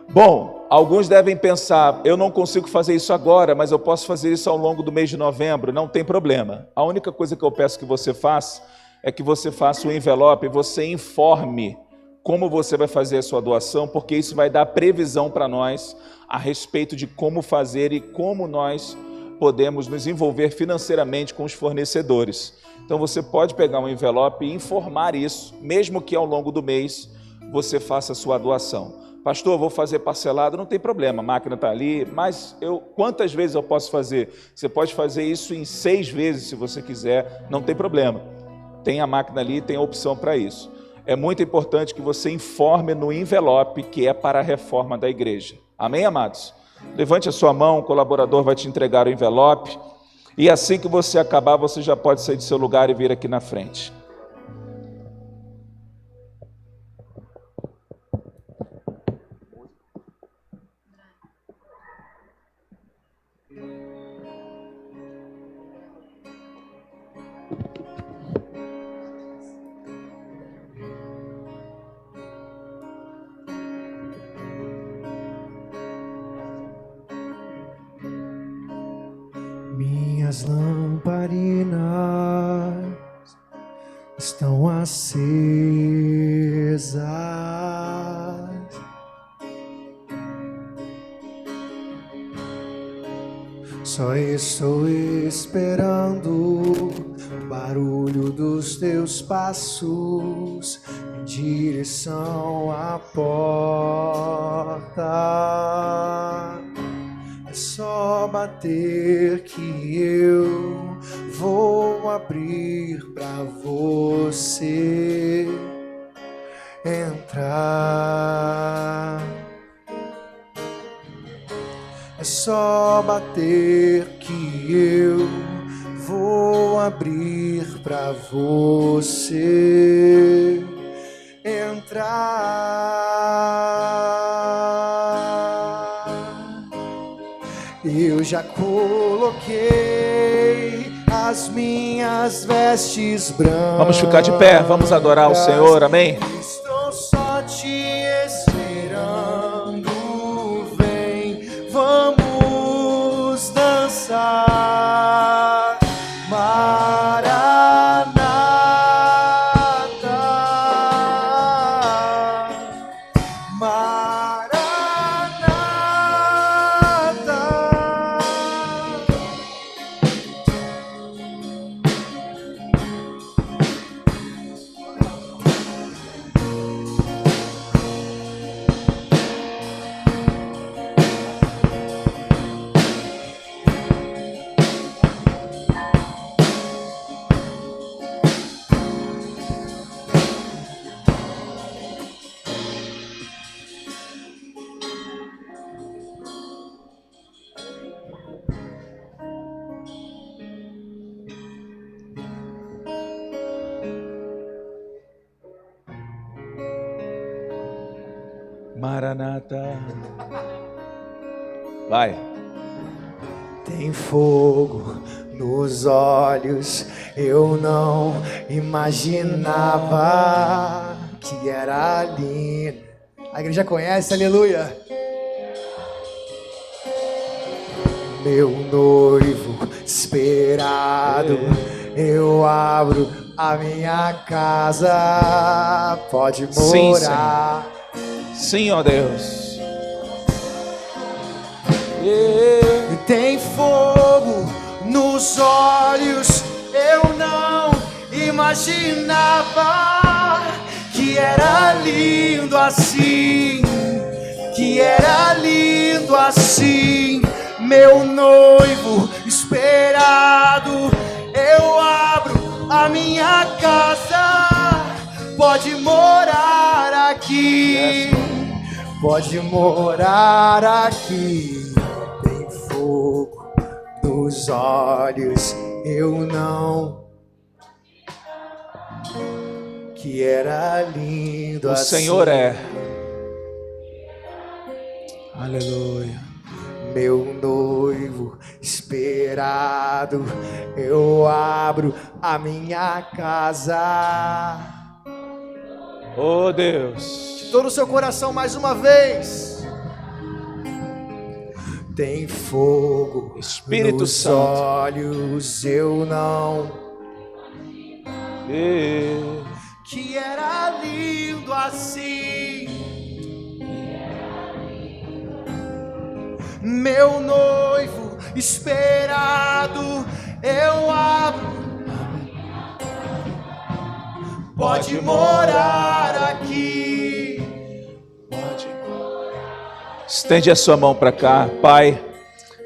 Bom, alguns devem pensar, eu não consigo fazer isso agora, mas eu posso fazer isso ao longo do mês de novembro. Não tem problema. A única coisa que eu peço que você faça é que você faça o envelope e você informe como você vai fazer a sua doação, porque isso vai dar previsão para nós a respeito de como fazer e como nós podemos nos envolver financeiramente com os fornecedores. Então você pode pegar um envelope e informar isso, mesmo que ao longo do mês você faça a sua doação. Pastor, vou fazer parcelado, não tem problema, a máquina está ali, mas quantas vezes eu posso fazer? Você pode fazer isso em 6 vezes se você quiser, não tem problema. Tem a máquina ali, tem a opção para isso. É muito importante que você informe no envelope que é para a reforma da igreja. Amém, amados? Levante a sua mão, o colaborador vai te entregar o envelope, e assim que você acabar, você já pode sair do seu lugar e vir aqui na frente. Minhas lamparinas estão acesas, só estou esperando o barulho dos teus passos em direção à porta. É só bater que eu vou abrir pra você entrar. É só bater que eu vou abrir pra você entrar. Eu já coloquei as minhas vestes brancas. Vamos ficar de pé, vamos adorar o Senhor, amém? Estou só te esperando, vem, vamos dançar. Maranata. Vai. Tem fogo nos olhos, eu não imaginava que era lindo. A igreja conhece, aleluia. Meu noivo esperado, eu abro a minha casa, pode morar. Sim, ó Deus. Tem fogo nos olhos, eu não imaginava que era lindo assim, que era lindo assim. Meu noivo esperado, eu abro a minha casa, pode morar aqui, pode morar aqui. Tem fogo nos olhos, eu não, que era lindo assim. O Senhor é. Aleluia. Meu noivo esperado, eu abro a minha casa. Oh Deus. De todo o seu coração mais uma vez. Tem fogo Espírito nos Santo. olhos, eu não. Que era lindo assim. Meu noivo esperado, eu abro. Pode morar aqui. Pode morar. Estende a sua mão para cá, Pai.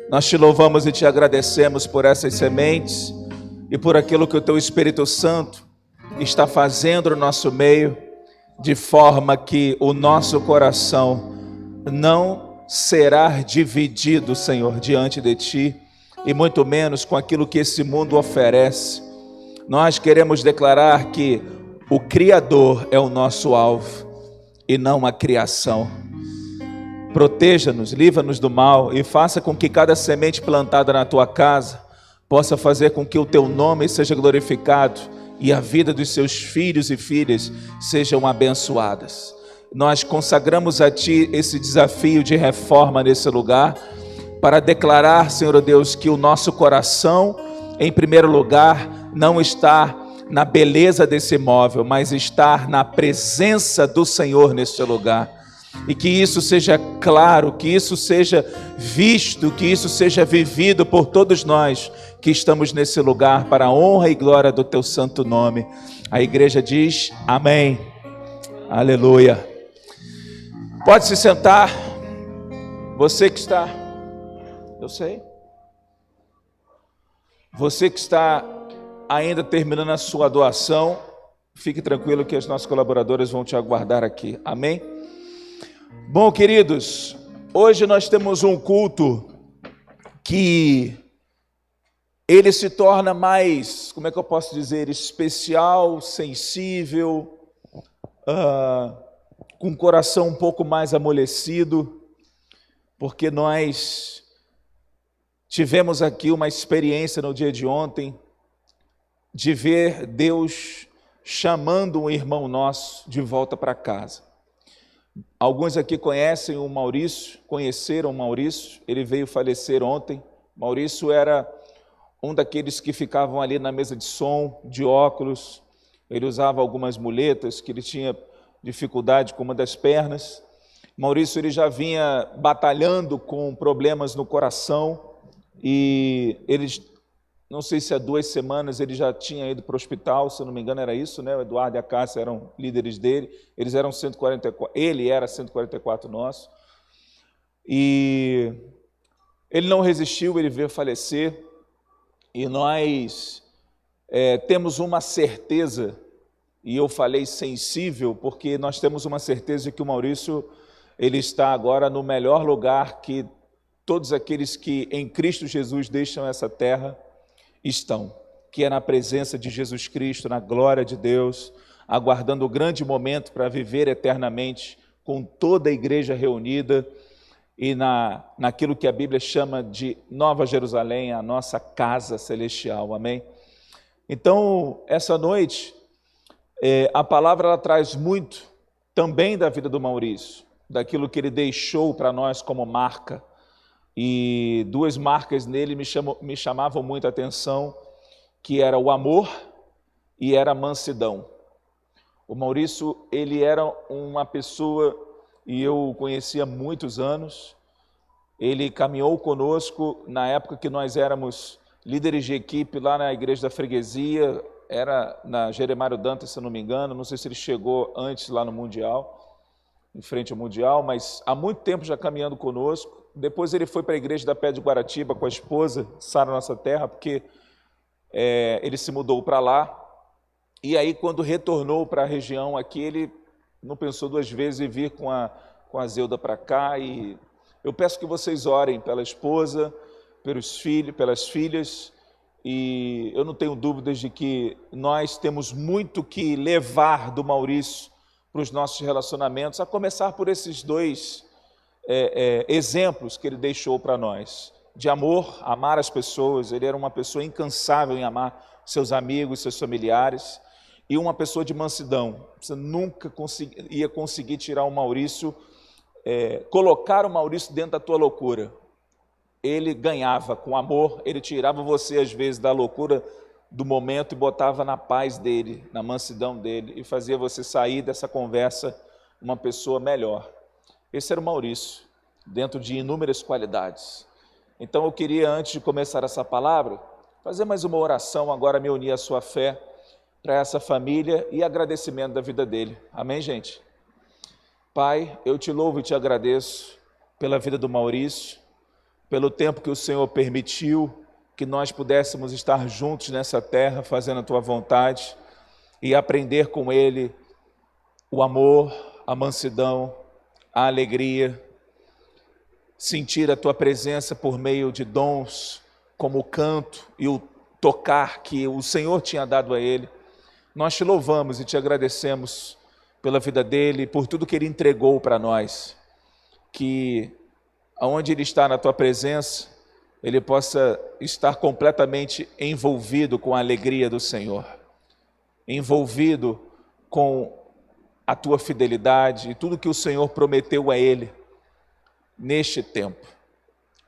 Nós te louvamos e te agradecemos por essas sementes e por aquilo que o teu Espírito Santo está fazendo no nosso meio, de forma que o nosso coração não será dividido, Senhor, diante de Ti, e muito menos com aquilo que esse mundo oferece. Nós queremos declarar que o Criador é o nosso alvo e não a criação. Proteja-nos, livra-nos do mal e faça com que cada semente plantada na Tua casa possa fazer com que o Teu nome seja glorificado e a vida dos seus filhos e filhas sejam abençoadas. Nós consagramos a Ti esse desafio de reforma nesse lugar, para declarar, Senhor Deus, que o nosso coração, em primeiro lugar, não está na beleza desse imóvel, mas está na presença do Senhor nesse lugar. E que isso seja claro, que isso seja visto, que isso seja vivido por todos nós que estamos nesse lugar, para a honra e glória do Teu santo nome. A igreja diz amém. Aleluia. Pode se sentar. Você que está, eu sei. Você que está ainda terminando a sua doação, fique tranquilo que os nossos colaboradores vão te aguardar aqui. Amém? Bom, queridos, hoje nós temos um culto que ele se torna mais, como é que eu posso dizer, especial, sensível, com o coração um pouco mais amolecido, porque nós tivemos aqui uma experiência no dia de ontem, de ver Deus chamando um irmão nosso de volta para casa. Alguns aqui conhecem o Maurício, conheceram o Maurício, ele veio falecer ontem. Maurício era um daqueles que ficavam ali na mesa de som, de óculos, ele usava algumas muletas, que ele tinha dificuldade com uma das pernas. Maurício, ele já vinha batalhando com problemas no coração, e ele, não sei se há 2 semanas ele já tinha ido para o hospital, se eu não me engano era isso, né? O Eduardo e a Cássia eram líderes dele, eles eram 144, ele era 144 nosso, e ele não resistiu, ele veio falecer, e nós temos uma certeza, e eu falei sensível, porque nós temos uma certeza de que o Maurício, ele está agora no melhor lugar que todos aqueles que em Cristo Jesus deixam essa terra estão, que é na presença de Jesus Cristo, na glória de Deus, aguardando o grande momento para viver eternamente com toda a igreja reunida e naquilo que a Bíblia chama de Nova Jerusalém, a nossa casa celestial, amém? Então, essa noite, a palavra ela traz muito também da vida do Maurício, daquilo que ele deixou para nós como marca, e duas marcas nele me chamavam muito a atenção, que era o amor e era a mansidão. O Maurício, ele era uma pessoa, e eu o conhecia há muitos anos, ele caminhou conosco na época que nós éramos líderes de equipe lá na igreja da freguesia, era na Jeremário Dantas, se eu não me engano, não sei se ele chegou antes lá no Mundial, em frente ao Mundial, mas há muito tempo já caminhando conosco. Depois ele foi para a igreja da Pé de Guaratiba com a esposa, Sara Nossa Terra, porque ele se mudou para lá. E aí, quando retornou para a região aqui, ele não pensou duas vezes em vir com a Zeuda para cá. E eu peço que vocês orem pela esposa, pelos filhos, pelas filhas, e eu não tenho dúvidas de que nós temos muito que levar do Maurício para os nossos relacionamentos, a começar por esses dois exemplos que ele deixou para nós, de amor, amar as pessoas. Ele era uma pessoa incansável em amar seus amigos, seus familiares, e uma pessoa de mansidão. Você nunca ia conseguir tirar o Maurício, colocar o Maurício dentro da tua loucura. Ele ganhava com amor, ele tirava você às vezes da loucura do momento e botava na paz dele, na mansidão dele, e fazia você sair dessa conversa uma pessoa melhor. Esse era o Maurício, dentro de inúmeras qualidades. Então eu queria, antes de começar essa palavra, fazer mais uma oração, agora me unir à sua fé, para essa família e agradecimento da vida dele. Amém, gente? Pai, eu te louvo e te agradeço pela vida do Maurício, pelo tempo que o Senhor permitiu que nós pudéssemos estar juntos nessa terra, fazendo a tua vontade e aprender com ele o amor, a mansidão, a alegria, sentir a tua presença por meio de dons como o canto e o tocar que o Senhor tinha dado a ele. Nós te louvamos e te agradecemos pela vida dele, por tudo que ele entregou para nós, que aonde ele está na tua presença, ele possa estar completamente envolvido com a alegria do Senhor, envolvido com a tua fidelidade e tudo que o Senhor prometeu a ele neste tempo.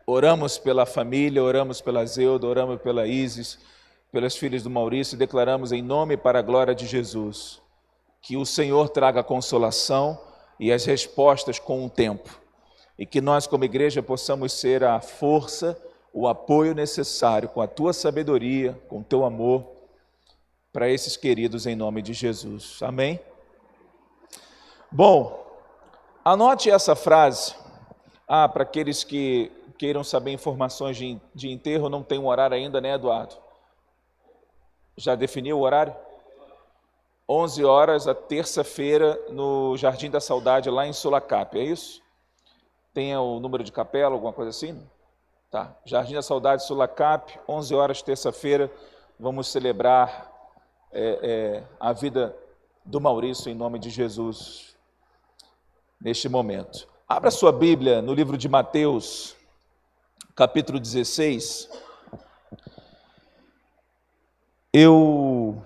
Oramos pela família, oramos pela Zeuda, oramos pela Isis, pelas filhas do Maurício, e declaramos em nome e para a glória de Jesus, que o Senhor traga a consolação e as respostas com o tempo, e que nós como igreja possamos ser a força, o apoio necessário, com a tua sabedoria, com o teu amor, para esses queridos em nome de Jesus. Amém? Bom, anote essa frase. Para aqueles que queiram saber informações de enterro, não tem um horário ainda, né, Eduardo? Já definiu o horário? 11 horas, a terça-feira, no Jardim da Saudade, lá em Sulacap, é isso? Tem o número de capela, alguma coisa assim? Tá. Jardim da Saudade, Sulacap, 11 horas, terça-feira, vamos celebrar a vida do Maurício em nome de Jesus, neste momento. Abra sua Bíblia no livro de Mateus, capítulo 16. Eu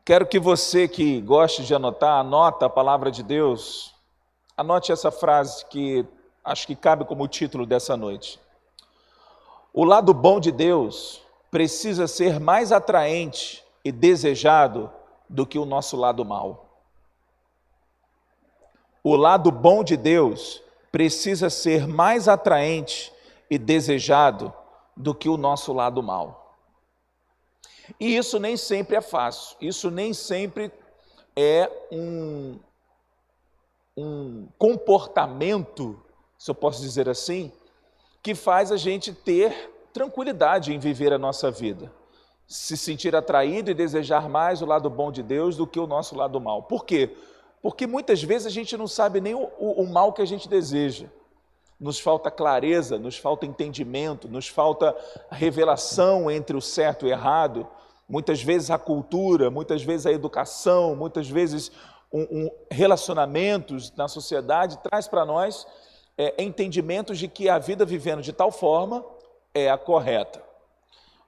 quero que você que goste de anotar, anota a palavra de Deus, anote essa frase que acho que cabe como título dessa noite. O lado bom de Deus precisa ser mais atraente e desejado do que o nosso lado mau. O lado bom de Deus precisa ser mais atraente e desejado do que o nosso lado mau. E isso nem sempre é fácil, isso nem sempre é um comportamento, se eu posso dizer assim, que faz a gente ter tranquilidade em viver a nossa vida, se sentir atraído e desejar mais o lado bom de Deus do que o nosso lado mau. Por quê? Porque muitas vezes a gente não sabe nem o mal que a gente deseja. nos falta clareza, nos falta entendimento, nos falta revelação entre o certo e o errado. Muitas vezes a cultura, muitas vezes a educação, muitas vezes relacionamentos na sociedade traz para nós entendimentos de que a vida vivendo de tal forma é a correta.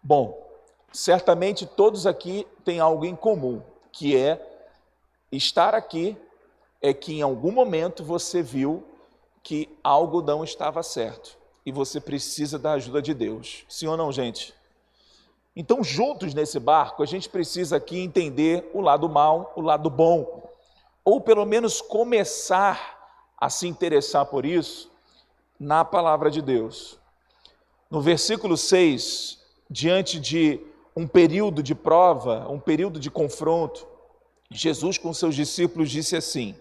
Bom, certamente todos aqui têm algo em comum, que é estar aqui, é que em algum momento você viu que algo não estava certo e você precisa da ajuda de Deus. Sim ou não, gente? Então, juntos nesse barco, a gente precisa aqui entender o lado mal, o lado bom, ou pelo menos começar a se interessar por isso na palavra de Deus. No versículo 6, diante de um período de prova, um período de confronto, Jesus com seus discípulos disse assim: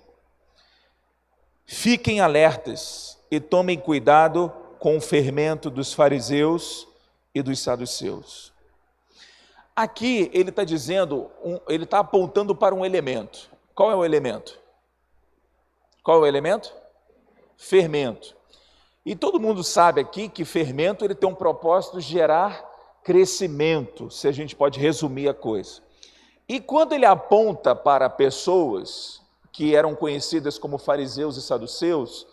fiquem alertas e tomem cuidado com o fermento dos fariseus e dos saduceus. Aqui ele está dizendo, ele está apontando para um elemento. Qual é o elemento? Qual é o elemento? Fermento. E todo mundo sabe aqui que fermento ele tem um propósito de gerar crescimento, se a gente pode resumir a coisa. E quando ele aponta para pessoas que eram conhecidas como fariseus e saduceus,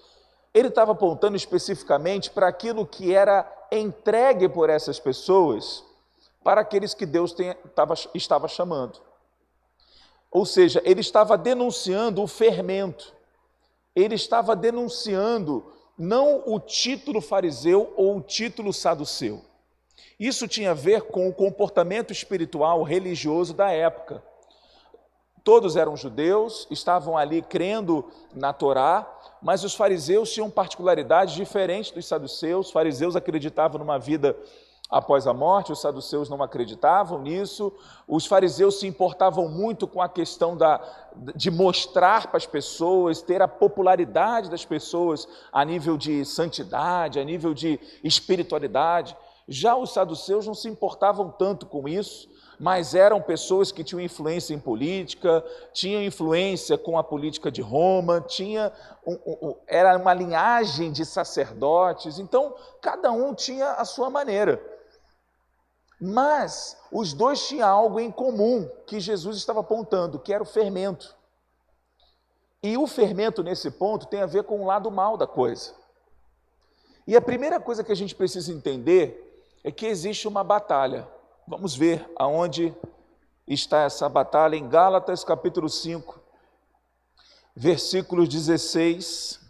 ele estava apontando especificamente para aquilo que era entregue por essas pessoas para aqueles que Deus estava chamando. Ou seja, ele estava denunciando o fermento, ele estava denunciando não o título fariseu ou o título saduceu. Isso tinha a ver com o comportamento espiritual religioso da época. Todos eram judeus, estavam ali crendo na Torá, mas os fariseus tinham particularidades diferentes dos saduceus. Os fariseus acreditavam numa vida após a morte, os saduceus não acreditavam nisso. Os fariseus se importavam muito com a questão de mostrar para as pessoas, ter a popularidade das pessoas a nível de santidade, a nível de espiritualidade. Já os saduceus não se importavam tanto com isso, mas eram pessoas que tinham influência em política, tinham influência com a política de Roma, era uma linhagem de sacerdotes, então cada um tinha a sua maneira. Mas os dois tinham algo em comum que Jesus estava apontando, que era o fermento. E o fermento nesse ponto tem a ver com o lado mal da coisa. E a primeira coisa que a gente precisa entender é que existe uma batalha. Vamos ver aonde está essa batalha em Gálatas capítulo 5, versículos 16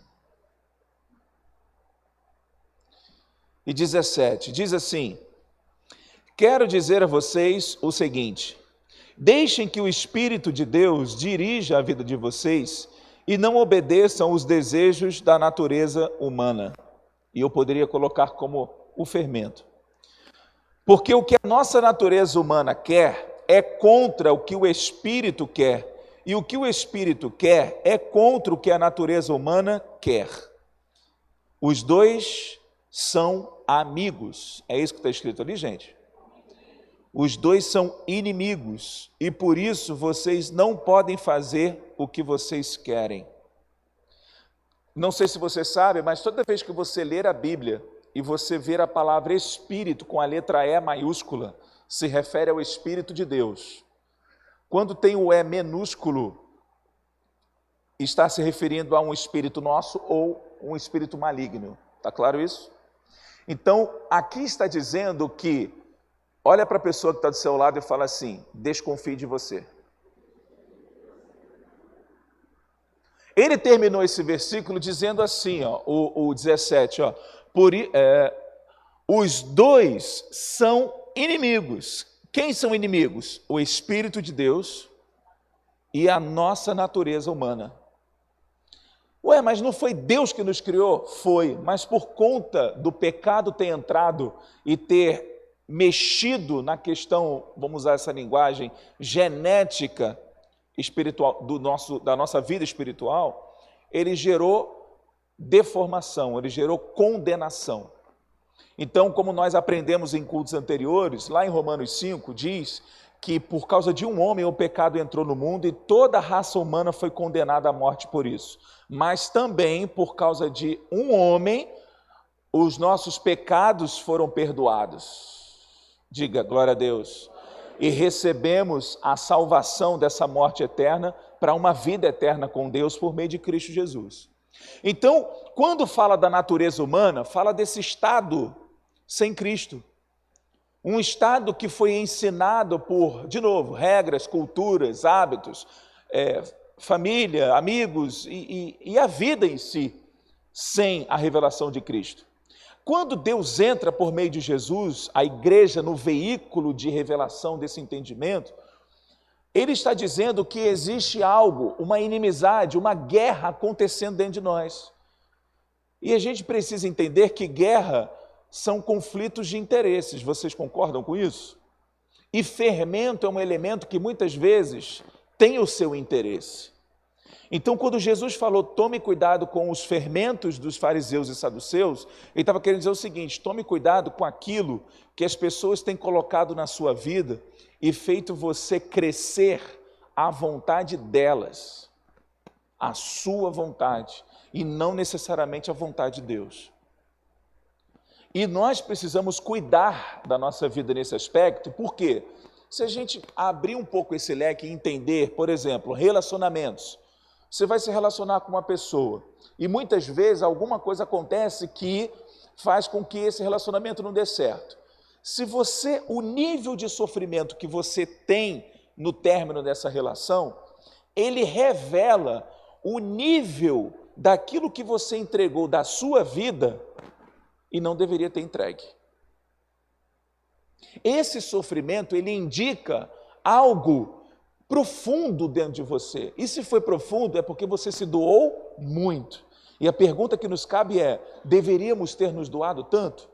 e 17. Diz assim: quero dizer a vocês o seguinte: deixem que o Espírito de Deus dirija a vida de vocês e não obedeçam os desejos da natureza humana. E eu poderia colocar como o fermento. Porque o que a nossa natureza humana quer é contra o que o Espírito quer, e o que o Espírito quer é contra o que a natureza humana quer. Os dois são amigos. É isso que está escrito ali, gente? Os dois são inimigos, e por isso vocês não podem fazer o que vocês querem. Não sei se você sabe, mas toda vez que você ler a Bíblia e você ver a palavra Espírito com a letra E maiúscula, se refere ao Espírito de Deus. Quando tem o E minúsculo, está se referindo a um espírito nosso ou um espírito maligno. Está claro isso? Então, aqui está dizendo que, olha para a pessoa que está do seu lado e fala assim: desconfie de você. Ele terminou esse versículo dizendo assim, ó, o 17, ó, os dois são inimigos. Quem são inimigos? O Espírito de Deus e a nossa natureza humana. Ué, mas não foi Deus que nos criou? Foi, mas por conta do pecado ter entrado e ter mexido na questão, vamos usar essa linguagem, genética espiritual da nossa vida espiritual, ele gerou deformação, ele gerou condenação. Então, como nós aprendemos em cultos anteriores, lá em Romanos 5 diz que por causa de um homem o pecado entrou no mundo e toda a raça humana foi condenada à morte por isso. Mas também por causa de um homem os nossos pecados foram perdoados. Diga, glória a Deus. E recebemos a salvação dessa morte eterna para uma vida eterna com Deus por meio de Cristo Jesus. Então, quando fala da natureza humana, fala desse estado sem Cristo. Um estado que foi ensinado por, de novo, regras, culturas, hábitos, família, amigos e a vida em si, sem a revelação de Cristo. Quando Deus entra por meio de Jesus, a igreja no veículo de revelação desse entendimento, Ele está dizendo que existe algo, uma inimizade, uma guerra acontecendo dentro de nós. E a gente precisa entender que guerra são conflitos de interesses, vocês concordam com isso? E fermento é um elemento que muitas vezes tem o seu interesse. Então, quando Jesus falou, tome cuidado com os fermentos dos fariseus e saduceus, ele estava querendo dizer o seguinte, tome cuidado com aquilo que as pessoas têm colocado na sua vida e feito você crescer à vontade delas, a sua vontade, e não necessariamente a vontade de Deus. E nós precisamos cuidar da nossa vida nesse aspecto, porque se a gente abrir um pouco esse leque e entender, por exemplo, relacionamentos, você vai se relacionar com uma pessoa e muitas vezes alguma coisa acontece que faz com que esse relacionamento não dê certo. Se você, o nível de sofrimento que você tem no término dessa relação, ele revela o nível daquilo que você entregou da sua vida e não deveria ter entregue. Esse sofrimento, ele indica algo profundo dentro de você. E se foi profundo, é porque você se doou muito. E a pergunta que nos cabe é, deveríamos ter nos doado tanto?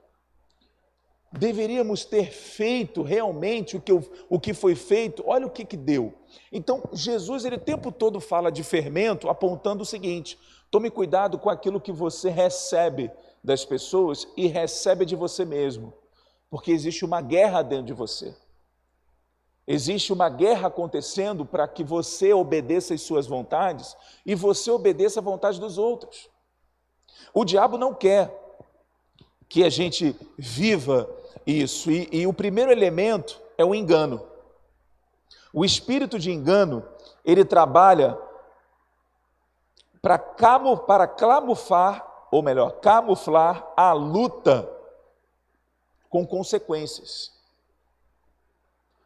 Deveríamos ter feito realmente o que foi feito? Olha o que deu. Então, Jesus, ele o tempo todo fala de fermento, apontando o seguinte, tome cuidado com aquilo que você recebe das pessoas e recebe de você mesmo, porque existe uma guerra dentro de você. Existe uma guerra acontecendo para que você obedeça às suas vontades e você obedeça à vontade dos outros. O diabo não quer que a gente viva isso. E o primeiro elemento é o engano. O espírito de engano, ele trabalha para camuflar a luta com consequências.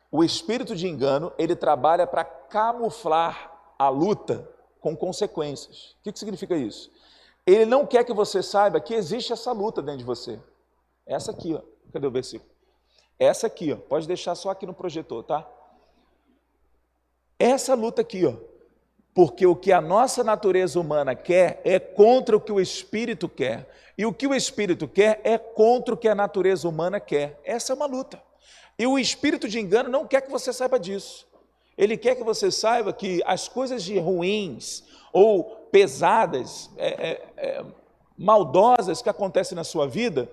O espírito de engano, ele trabalha para camuflar a luta com consequências. O que significa isso? Ele não quer que você saiba que existe essa luta dentro de você. Essa aqui, ó. Cadê o versículo? Essa aqui, ó. Pode deixar só aqui no projetor, tá? Essa luta aqui, ó. Porque o que a nossa natureza humana quer é contra o que o espírito quer. E o que o espírito quer é contra o que a natureza humana quer. Essa é uma luta. E o espírito de engano não quer que você saiba disso. Ele quer que você saiba que as coisas de ruins ou pesadas, maldosas que acontecem na sua vida,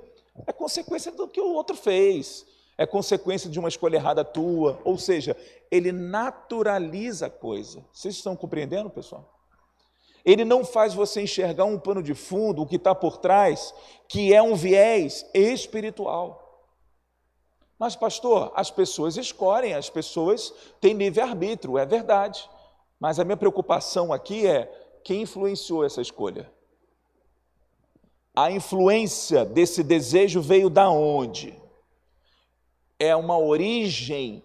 é consequência do que o outro fez, é consequência de uma escolha errada tua, ou seja, ele naturaliza a coisa. Vocês estão compreendendo, pessoal? Ele não faz você enxergar um pano de fundo, o que está por trás, que é um viés espiritual. Mas, pastor, as pessoas escolhem, as pessoas têm livre-arbítrio, é verdade. Mas a minha preocupação aqui é quem influenciou essa escolha. A influência desse desejo veio da onde? É uma origem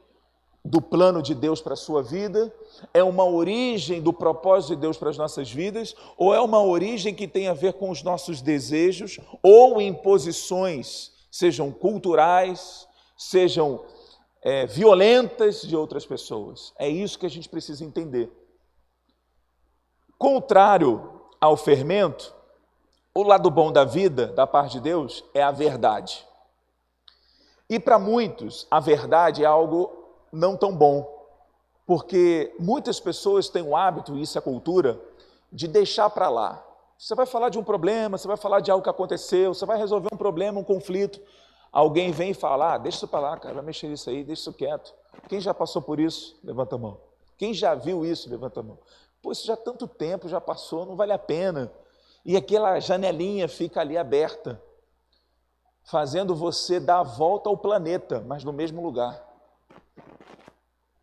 do plano de Deus para a sua vida? É uma origem do propósito de Deus para as nossas vidas? Ou é uma origem que tem a ver com os nossos desejos ou imposições, sejam culturais, sejam violentas de outras pessoas? É isso que a gente precisa entender. Contrário ao fermento, o lado bom da vida, da parte de Deus, é a verdade. E para muitos, a verdade é algo não tão bom, porque muitas pessoas têm o hábito, e isso é cultura, de deixar para lá. Você vai falar de um problema, você vai falar de algo que aconteceu, você vai resolver um problema, um conflito, alguém vem e fala, deixa isso para lá, cara, vai mexer nisso aí, deixa isso quieto. Quem já passou por isso? Levanta a mão. Quem já viu isso? Levanta a mão. Pô, isso já há tanto tempo, já passou, não vale a pena. E aquela janelinha fica ali aberta. fazendo você dar a volta ao planeta, mas no mesmo lugar.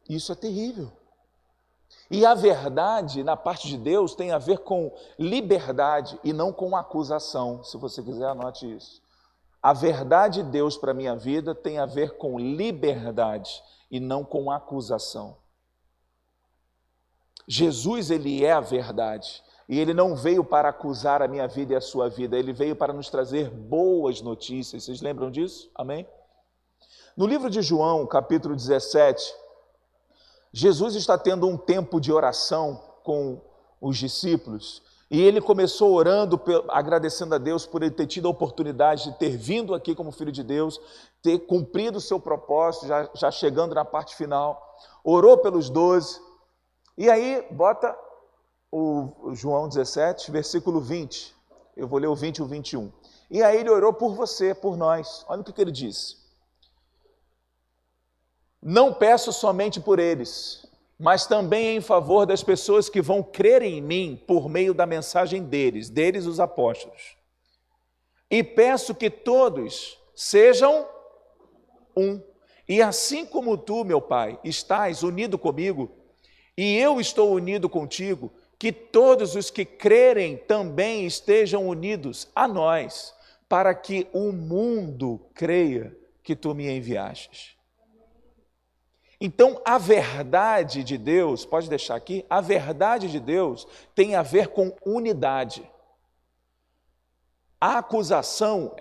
Isso é terrível. E a verdade, na parte de Deus, tem a ver com liberdade e não com acusação. Se você quiser, anote isso. A verdade de Deus para a minha vida tem a ver com liberdade e não com acusação. Jesus, ele é a verdade. E ele não veio para acusar a minha vida e a sua vida. Ele veio para nos trazer boas notícias. Vocês lembram disso? Amém? No livro de João, capítulo 17... Jesus está tendo um tempo de oração com os discípulos e ele começou orando, agradecendo a Deus por ele ter tido a oportunidade de ter vindo aqui como filho de Deus, ter cumprido o seu propósito, já chegando na parte final, orou pelos 12, e aí bota o João 17, versículo 20, eu vou ler o 20 e o 21, e aí ele orou por você, por nós, olha o que ele disse. Não peço somente por eles, mas também em favor das pessoas que vão crer em mim por meio da mensagem deles os apóstolos. E peço que todos sejam um. E assim como tu, meu Pai, estás unido comigo, e eu estou unido contigo, que todos os que crerem também estejam unidos a nós, para que o mundo creia que tu me enviastes. Então, a verdade de Deus, pode deixar aqui, a verdade de Deus tem a ver com unidade. A acusação,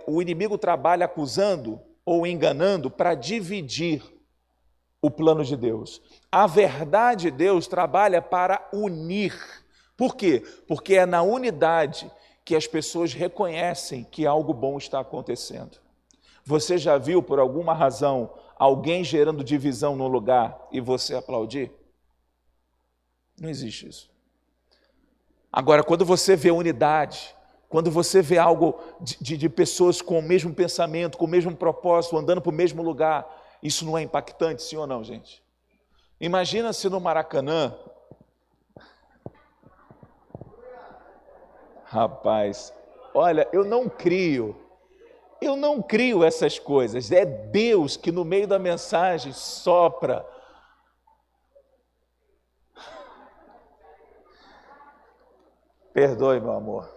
o inimigo trabalha acusando ou enganando para dividir o plano de Deus. A verdade de Deus trabalha para unir. Por quê? Porque é na unidade que as pessoas reconhecem que algo bom está acontecendo. Você já viu, por alguma razão, alguém gerando divisão no lugar e você aplaudir? Não existe isso. Agora, quando você vê unidade, quando você vê algo de pessoas com o mesmo pensamento, com o mesmo propósito, andando para o mesmo lugar, isso não é impactante, sim ou não, gente? Imagina se no Maracanã, rapaz, olha, eu não crio essas coisas, é Deus que no meio da mensagem sopra. Perdoe, meu amor.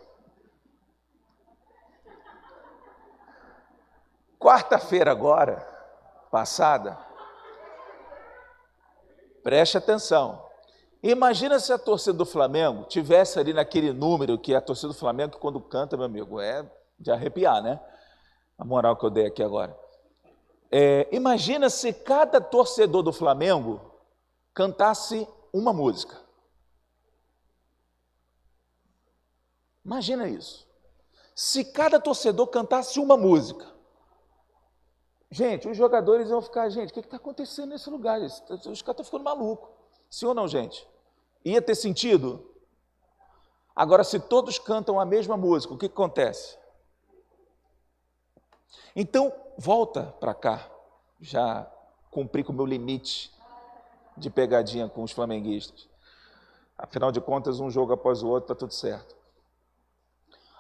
Quarta-feira agora, passada, preste atenção. Imagina se a torcida do Flamengo tivesse ali naquele número que a torcida do Flamengo, quando canta, meu amigo, é de arrepiar, né? A moral que eu dei aqui agora. Imagina se cada torcedor do Flamengo cantasse uma música. Imagina isso. Se cada torcedor cantasse uma música. Gente, os jogadores iam ficar, gente, o que está acontecendo nesse lugar? Os caras estão ficando malucos. Sim ou não, gente? Ia ter sentido? Agora, se todos cantam a mesma música, o que acontece? Então, volta para cá. Já cumpri com o meu limite de pegadinha com os flamenguistas. Afinal de contas, um jogo após o outro, está tudo certo.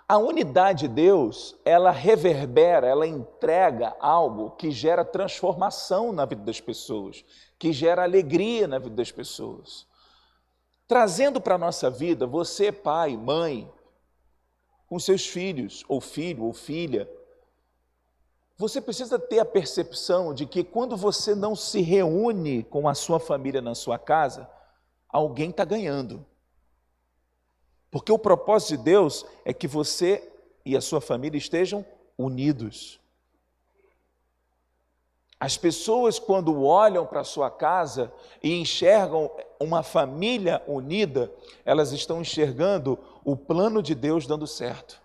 A unidade de Deus, ela reverbera, ela entrega algo que gera transformação na vida das pessoas, que gera alegria na vida das pessoas. Trazendo para a nossa vida, você, pai, mãe, com seus filhos, ou filho, ou filha, você precisa ter a percepção de que quando você não se reúne com a sua família na sua casa, alguém está ganhando. Porque o propósito de Deus é que você e a sua família estejam unidos. As pessoas, quando olham para a sua casa e enxergam uma família unida, elas estão enxergando o plano de Deus dando certo.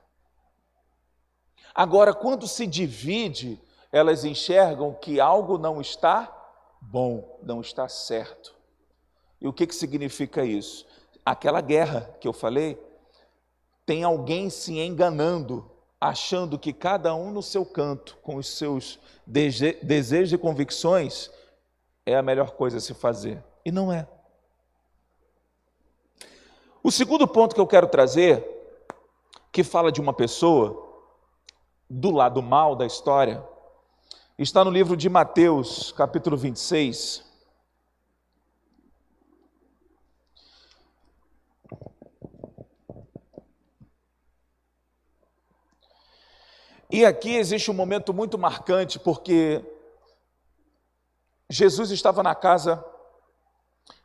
Agora, quando se divide, elas enxergam que algo não está bom, não está certo. E o que significa isso? Aquela guerra que eu falei, tem alguém se enganando, achando que cada um no seu canto, com os seus desejos e convicções, é a melhor coisa a se fazer. E não é. O segundo ponto que eu quero trazer, que fala de uma pessoa, do lado mal da história está no livro de Mateus, capítulo 26. E aqui existe um momento muito marcante, porque Jesus estava na casa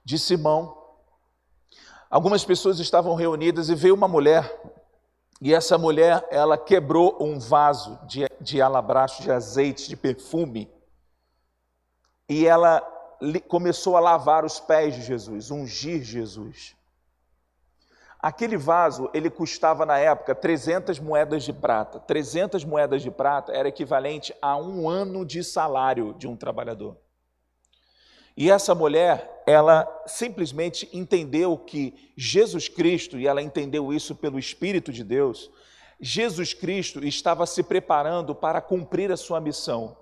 de Simão, algumas pessoas estavam reunidas e veio uma mulher, e essa mulher, ela quebrou um vaso de alabastro, de azeite, de perfume, e ela começou a lavar os pés de Jesus, ungir Jesus. Aquele vaso, ele custava na época 300 moedas de prata. 300 moedas de prata era equivalente a 1 ano de salário de um trabalhador. E essa mulher, ela simplesmente entendeu que Jesus Cristo, e ela entendeu isso pelo Espírito de Deus, Jesus Cristo estava se preparando para cumprir a sua missão.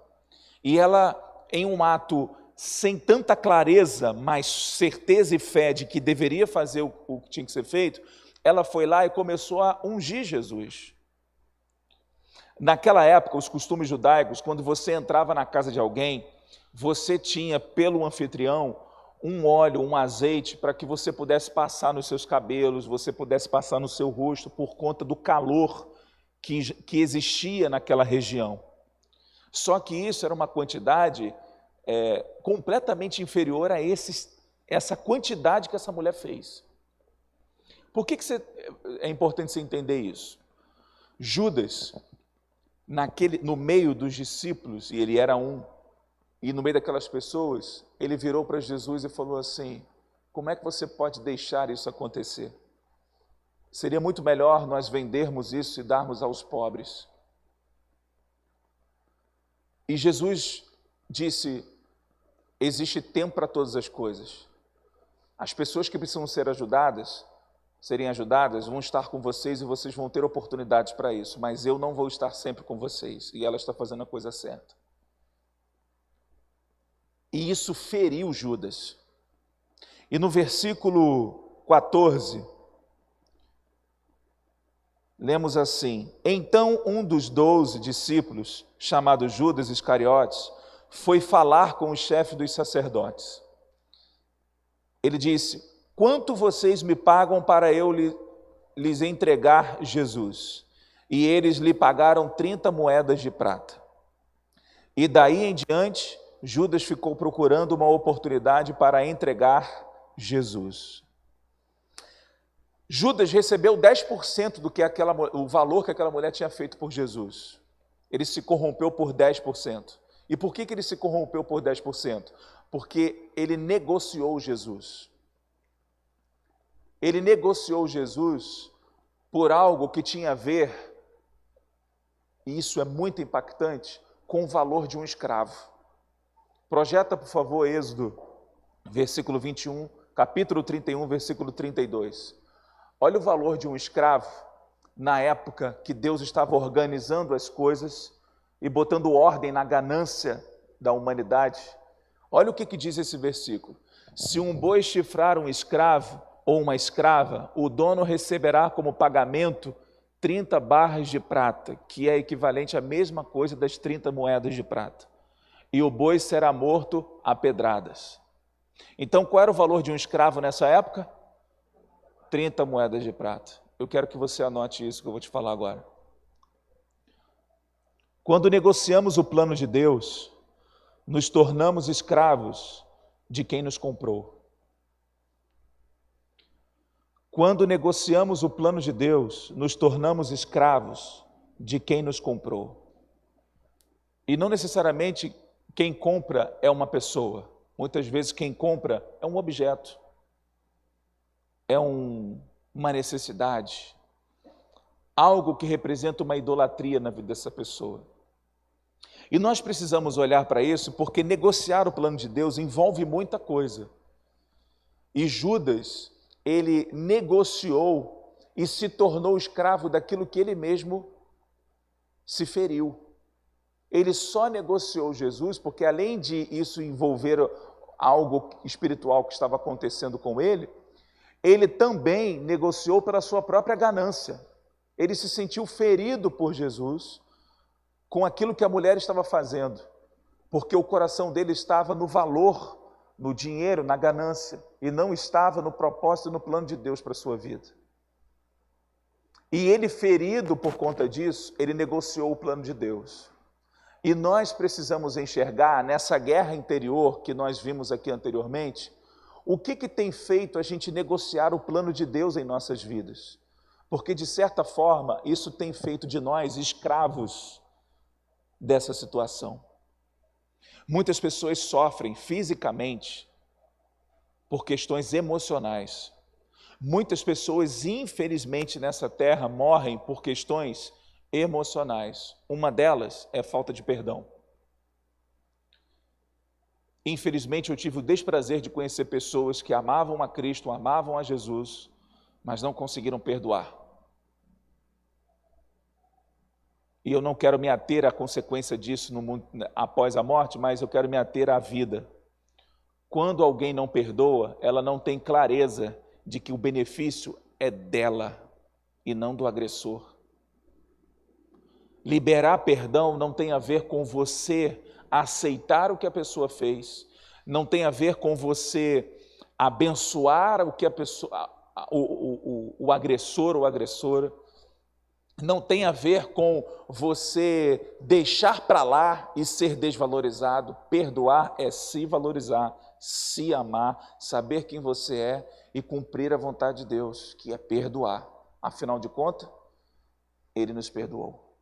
E ela, em um ato sem tanta clareza, mas certeza e fé de que deveria fazer o que tinha que ser feito, ela foi lá e começou a ungir Jesus. Naquela época, os costumes judaicos, quando você entrava na casa de alguém, você tinha pelo anfitrião um óleo, um azeite, para que você pudesse passar nos seus cabelos, você pudesse passar no seu rosto, por conta do calor que existia naquela região. Só que isso era uma quantidade completamente inferior a essa quantidade que essa mulher fez. Por que é importante você entender isso? Judas, no meio dos discípulos, e ele era um, e no meio daquelas pessoas, ele virou para Jesus e falou assim: como é que você pode deixar isso acontecer? Seria muito melhor nós vendermos isso e darmos aos pobres. E Jesus disse: existe tempo para todas as coisas. As pessoas que precisam serem ajudadas, vão estar com vocês e vocês vão ter oportunidades para isso, mas eu não vou estar sempre com vocês. E ela está fazendo a coisa certa. E isso feriu Judas. E no versículo 14, lemos assim: então um dos 12 discípulos, chamado Judas Iscariotes, foi falar com o chefe dos sacerdotes. Ele disse: quanto vocês me pagam para eu lhes entregar Jesus? E eles lhe pagaram 30 moedas de prata. E daí em diante, Judas ficou procurando uma oportunidade para entregar Jesus. Judas recebeu 10% do que o valor que aquela mulher tinha feito por Jesus. Ele se corrompeu por 10%. E por que ele se corrompeu por 10%? Porque ele negociou Jesus. Ele negociou Jesus por algo que tinha a ver, e isso é muito impactante, com o valor de um escravo. Projeta, por favor, Êxodo, versículo 21, capítulo 31, versículo 32. Olha o valor de um escravo na época que Deus estava organizando as coisas e botando ordem na ganância da humanidade. Olha o que diz esse versículo: se um boi chifrar um escravo ou uma escrava, o dono receberá como pagamento 30 barras de prata, que é equivalente à mesma coisa das 30 moedas de prata. E o boi será morto a pedradas. Então, qual era o valor de um escravo nessa época? 30 moedas de prata. Eu quero que você anote isso que eu vou te falar agora. Quando negociamos o plano de Deus, nos tornamos escravos de quem nos comprou. Quando negociamos o plano de Deus, nos tornamos escravos de quem nos comprou. E não necessariamente quem compra é uma pessoa. Muitas vezes quem compra é um objeto, é uma necessidade, algo que representa uma idolatria na vida dessa pessoa. E nós precisamos olhar para isso, porque negociar o plano de Deus envolve muita coisa. E Judas, ele negociou e se tornou escravo daquilo que ele mesmo se feriu. Ele só negociou Jesus porque, além de isso envolver algo espiritual que estava acontecendo com ele, ele também negociou pela sua própria ganância. Ele se sentiu ferido por Jesus, com aquilo que a mulher estava fazendo, porque o coração dele estava no valor, no dinheiro, na ganância, e não estava no propósito e no plano de Deus para a sua vida. E ele, ferido por conta disso, ele negociou o plano de Deus. E nós precisamos enxergar nessa guerra interior que nós vimos aqui anteriormente, o que tem feito a gente negociar o plano de Deus em nossas vidas. Porque, de certa forma, isso tem feito de nós escravos dessa situação. Muitas pessoas sofrem fisicamente por questões emocionais. Muitas pessoas, infelizmente, nessa terra morrem por questões emocionais. Uma delas é falta de perdão. Infelizmente, eu tive o desprazer de conhecer pessoas que amavam a Cristo, amavam a Jesus, mas não conseguiram perdoar. E eu não quero me ater à consequência disso no mundo, após a morte, mas eu quero me ater à vida. Quando alguém não perdoa, ela não tem clareza de que o benefício é dela e não do agressor. Liberar perdão não tem a ver com você aceitar o que a pessoa fez, não tem a ver com você abençoar o que a pessoa, o agressor ou agressora, não tem a ver com você deixar para lá e ser desvalorizado. Perdoar é se valorizar, se amar, saber quem você é e cumprir a vontade de Deus, que é perdoar. Afinal de contas, Ele nos perdoou.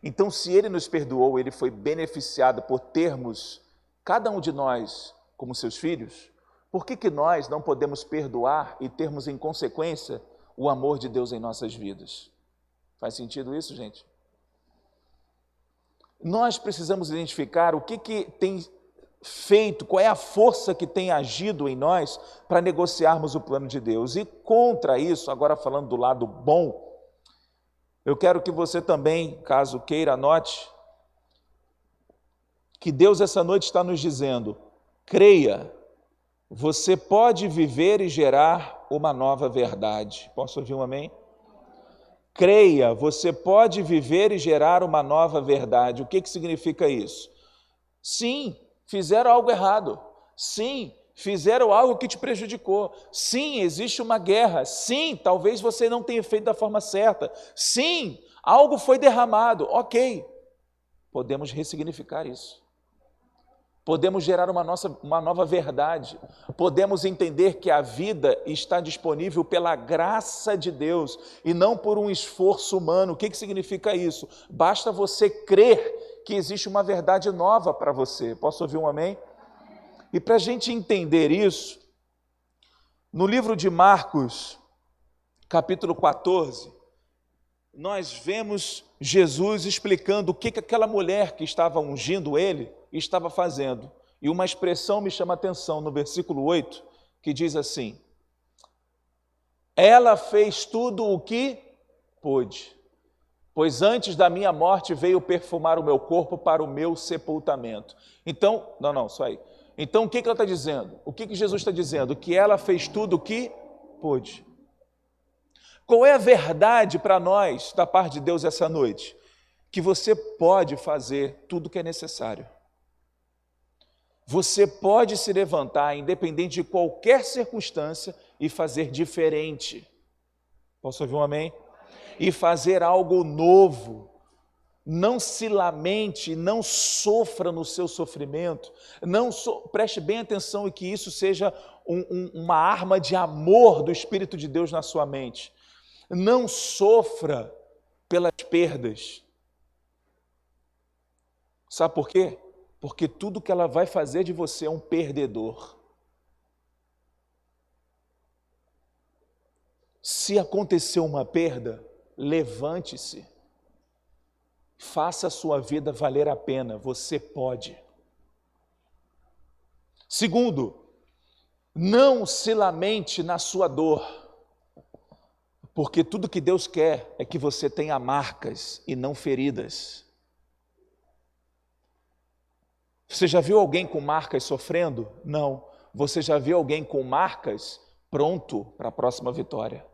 Então, se Ele nos perdoou, Ele foi beneficiado por termos, cada um de nós, como seus filhos, por que nós não podemos perdoar e termos em consequência o amor de Deus em nossas vidas? Faz sentido isso, gente? Nós precisamos identificar o que tem feito, qual é a força que tem agido em nós para negociarmos o plano de Deus. E contra isso, agora falando do lado bom, eu quero que você também, caso queira, anote que Deus essa noite está nos dizendo: creia, você pode viver e gerar uma nova verdade. Posso ouvir um amém? Creia, você pode viver e gerar uma nova verdade. O que significa isso? Sim, fizeram algo errado. Sim, fizeram algo que te prejudicou. Sim, existe uma guerra. Sim, talvez você não tenha feito da forma certa. Sim, algo foi derramado. Ok, podemos ressignificar isso. Podemos gerar uma nova verdade. Podemos entender que a vida está disponível pela graça de Deus e não por um esforço humano. O que significa isso? Basta você crer que existe uma verdade nova para você. Posso ouvir um amém? E para a gente entender isso, no livro de Marcos, capítulo 14, nós vemos Jesus explicando o que aquela mulher que estava ungindo ele estava fazendo. E uma expressão me chama a atenção no versículo 8, que diz assim: ela fez tudo o que pôde, pois antes da minha morte veio perfumar o meu corpo para o meu sepultamento. Então, só aí. Então o que ela está dizendo? O que Jesus está dizendo? Que ela fez tudo o que pôde. Qual é a verdade para nós, da parte de Deus essa noite? Que você pode fazer tudo o que é necessário. Você pode se levantar, independente de qualquer circunstância, e fazer diferente. Posso ouvir um amém? E fazer algo novo. Não se lamente, não sofra no seu sofrimento. Preste bem atenção e que isso seja uma arma de amor do Espírito de Deus na sua mente. Não sofra pelas perdas. Sabe por quê? Porque tudo que ela vai fazer de você é um perdedor. Se acontecer uma perda, levante-se. Faça a sua vida valer a pena, você pode. Segundo, não se lamente na sua dor, porque tudo que Deus quer é que você tenha marcas e não feridas. Você já viu alguém com marcas sofrendo? Não. Você já viu alguém com marcas pronto para a próxima vitória?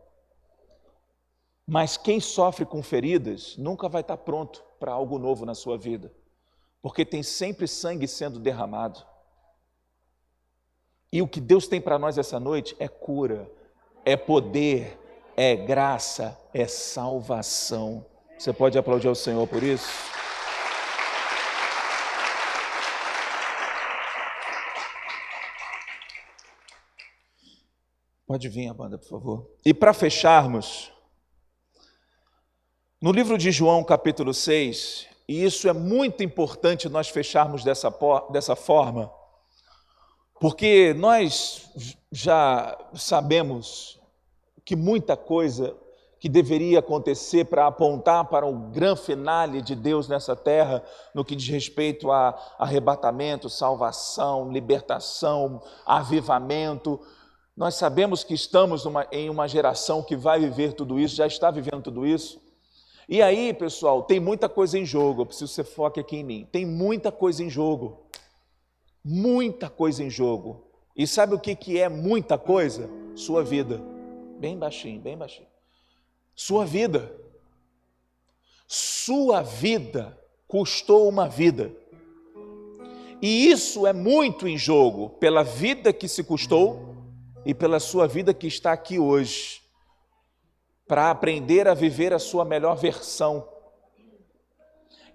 Mas quem sofre com feridas nunca vai estar pronto para algo novo na sua vida, porque tem sempre sangue sendo derramado. E o que Deus tem para nós essa noite é cura, é poder, é graça, é salvação. Você pode aplaudir ao Senhor por isso? Pode vir a banda, por favor. E para fecharmos, no livro de João, capítulo 6, e isso é muito importante nós fecharmos dessa forma, porque nós já sabemos que muita coisa que deveria acontecer para apontar para o grande finale de Deus nessa terra, no que diz respeito a arrebatamento, salvação, libertação, avivamento. Nós sabemos que estamos em uma geração que vai viver tudo isso, já está vivendo tudo isso. E aí, pessoal, tem muita coisa em jogo. Eu preciso que você foque aqui em mim. Tem muita coisa em jogo. Muita coisa em jogo. E sabe o que é muita coisa? Sua vida. Bem baixinho, bem baixinho. Sua vida. Sua vida custou uma vida. E isso é muito em jogo, pela vida que se custou e pela sua vida que está aqui hoje, para aprender a viver a sua melhor versão.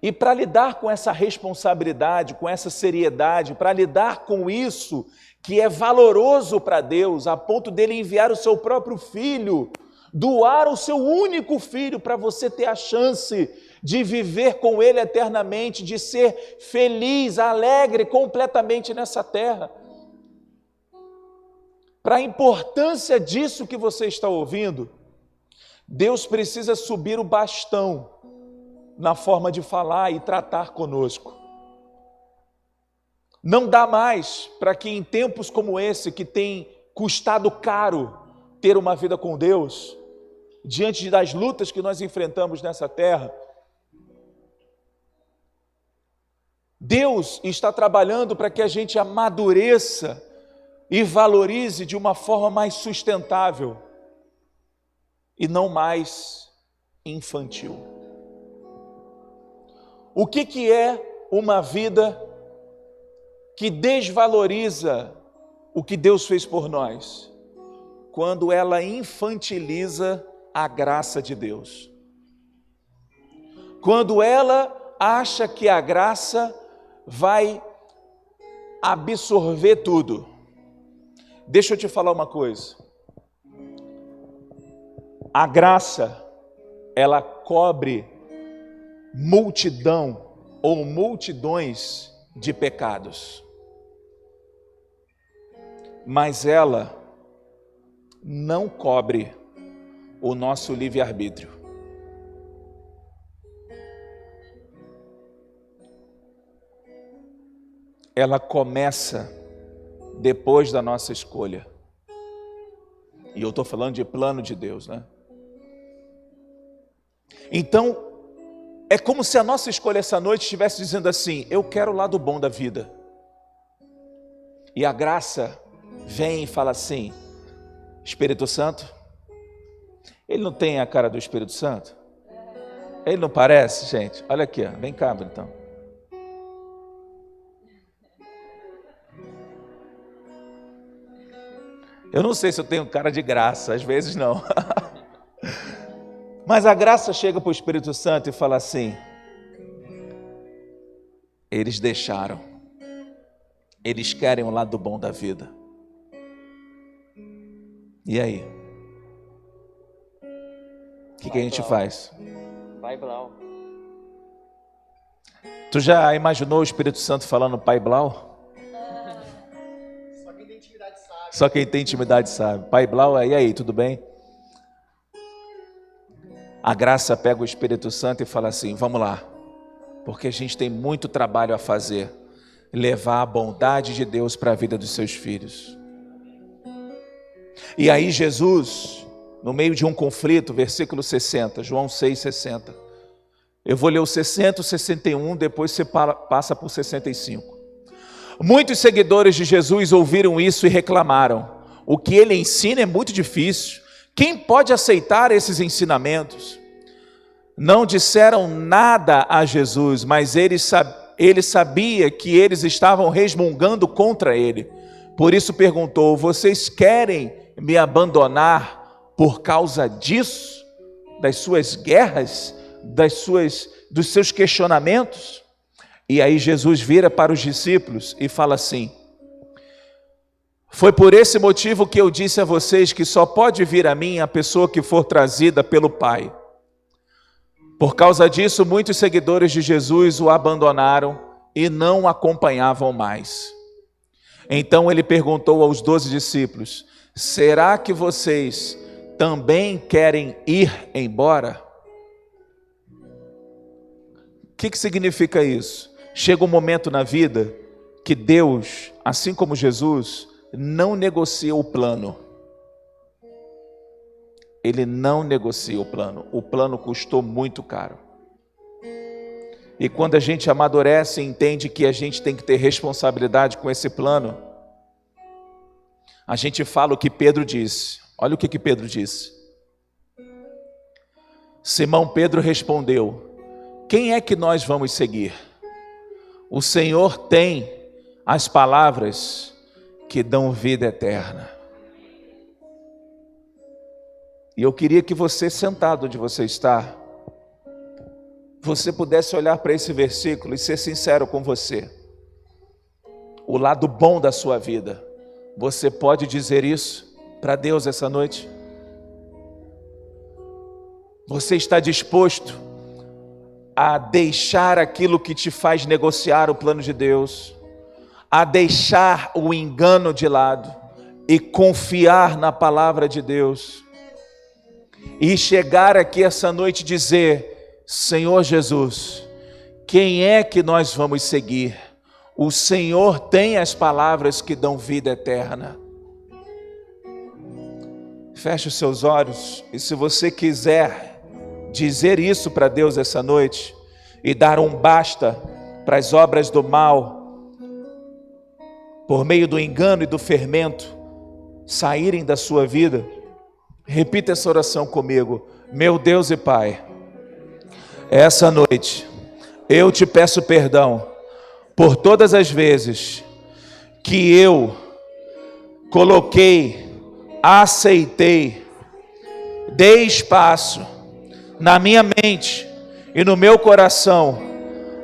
E para lidar com essa responsabilidade, com essa seriedade, para lidar com isso que é valoroso para Deus, a ponto dele enviar o seu próprio filho, doar o seu único filho para você ter a chance de viver com ele eternamente, de ser feliz, alegre completamente nessa terra. Para a importância disso que você está ouvindo, Deus precisa subir o bastão na forma de falar e tratar conosco. Não dá mais para que em tempos como esse, que tem custado caro ter uma vida com Deus, diante das lutas que nós enfrentamos nessa terra, Deus está trabalhando para que a gente amadureça e valorize de uma forma mais sustentável e não mais infantil. O que é uma vida que desvaloriza o que Deus fez por nós? Quando ela infantiliza a graça de Deus. Quando ela acha que a graça vai absorver tudo. Deixa eu te falar uma coisa. A graça, ela cobre multidão ou multidões de pecados. Mas ela não cobre o nosso livre-arbítrio. Ela começa depois da nossa escolha. E eu estou falando de plano de Deus, né? Então, é como se a nossa escolha essa noite estivesse dizendo assim: eu quero o lado bom da vida. E a graça vem e fala assim: Espírito Santo, ele não tem a cara do Espírito Santo? Ele não parece, gente? Olha aqui, ó. Vem cá, então. Eu não sei se eu tenho cara de graça, às vezes não. Mas a graça chega para o Espírito Santo e fala assim: eles deixaram, eles querem o lado bom da vida. E aí? O que a gente faz? Pai Blau. Tu já imaginou o Espírito Santo falando Pai Blau? Só quem tem intimidade sabe. Só quem tem intimidade sabe. Pai Blau, e aí, tudo bem? A graça pega o Espírito Santo e fala assim: vamos lá, porque a gente tem muito trabalho a fazer, levar a bondade de Deus para a vida dos seus filhos. E aí Jesus, no meio de um conflito, versículo 60, João 6,60. Eu vou ler o 60, o 61, depois você passa por 65. Muitos seguidores de Jesus ouviram isso e reclamaram: o que ele ensina é muito difícil, Quem pode aceitar esses ensinamentos? Não disseram nada a Jesus, mas ele sabia que eles estavam resmungando contra ele. Por isso perguntou: vocês querem me abandonar por causa disso? Das suas guerras? Dos seus questionamentos? E aí Jesus vira para os discípulos e fala assim: foi por esse motivo que eu disse a vocês que só pode vir a mim a pessoa que for trazida pelo Pai. Por causa disso, muitos seguidores de Jesus o abandonaram e não o acompanhavam mais. Então ele perguntou aos 12 discípulos: será que vocês também querem ir embora? O que significa isso? Chega um momento na vida que Deus, assim como Jesus, não negocia o plano. Ele não negocia o plano. O plano custou muito caro. E quando a gente amadurece e entende que a gente tem que ter responsabilidade com esse plano, a gente fala o que Pedro disse. Olha o que Pedro disse. Simão Pedro respondeu: quem é que nós vamos seguir? O Senhor tem as palavras que dão vida eterna. E eu queria que você, sentado onde você está, você pudesse olhar para esse versículo e ser sincero com você. O lado bom da sua vida. Você pode dizer isso para Deus essa noite? Você está disposto a deixar aquilo que te faz negociar o plano de Deus, a deixar o engano de lado e confiar na palavra de Deus, e chegar aqui essa noite e dizer: Senhor Jesus, quem é que nós vamos seguir? O Senhor tem as palavras que dão vida eterna. Feche os seus olhos, e se você quiser dizer isso para Deus essa noite e dar um basta para as obras do mal, por meio do engano e do fermento saírem da sua vida, repita essa oração comigo. Meu Deus e Pai, essa noite eu te peço perdão por todas as vezes que eu coloquei, aceitei, dei espaço na minha mente e no meu coração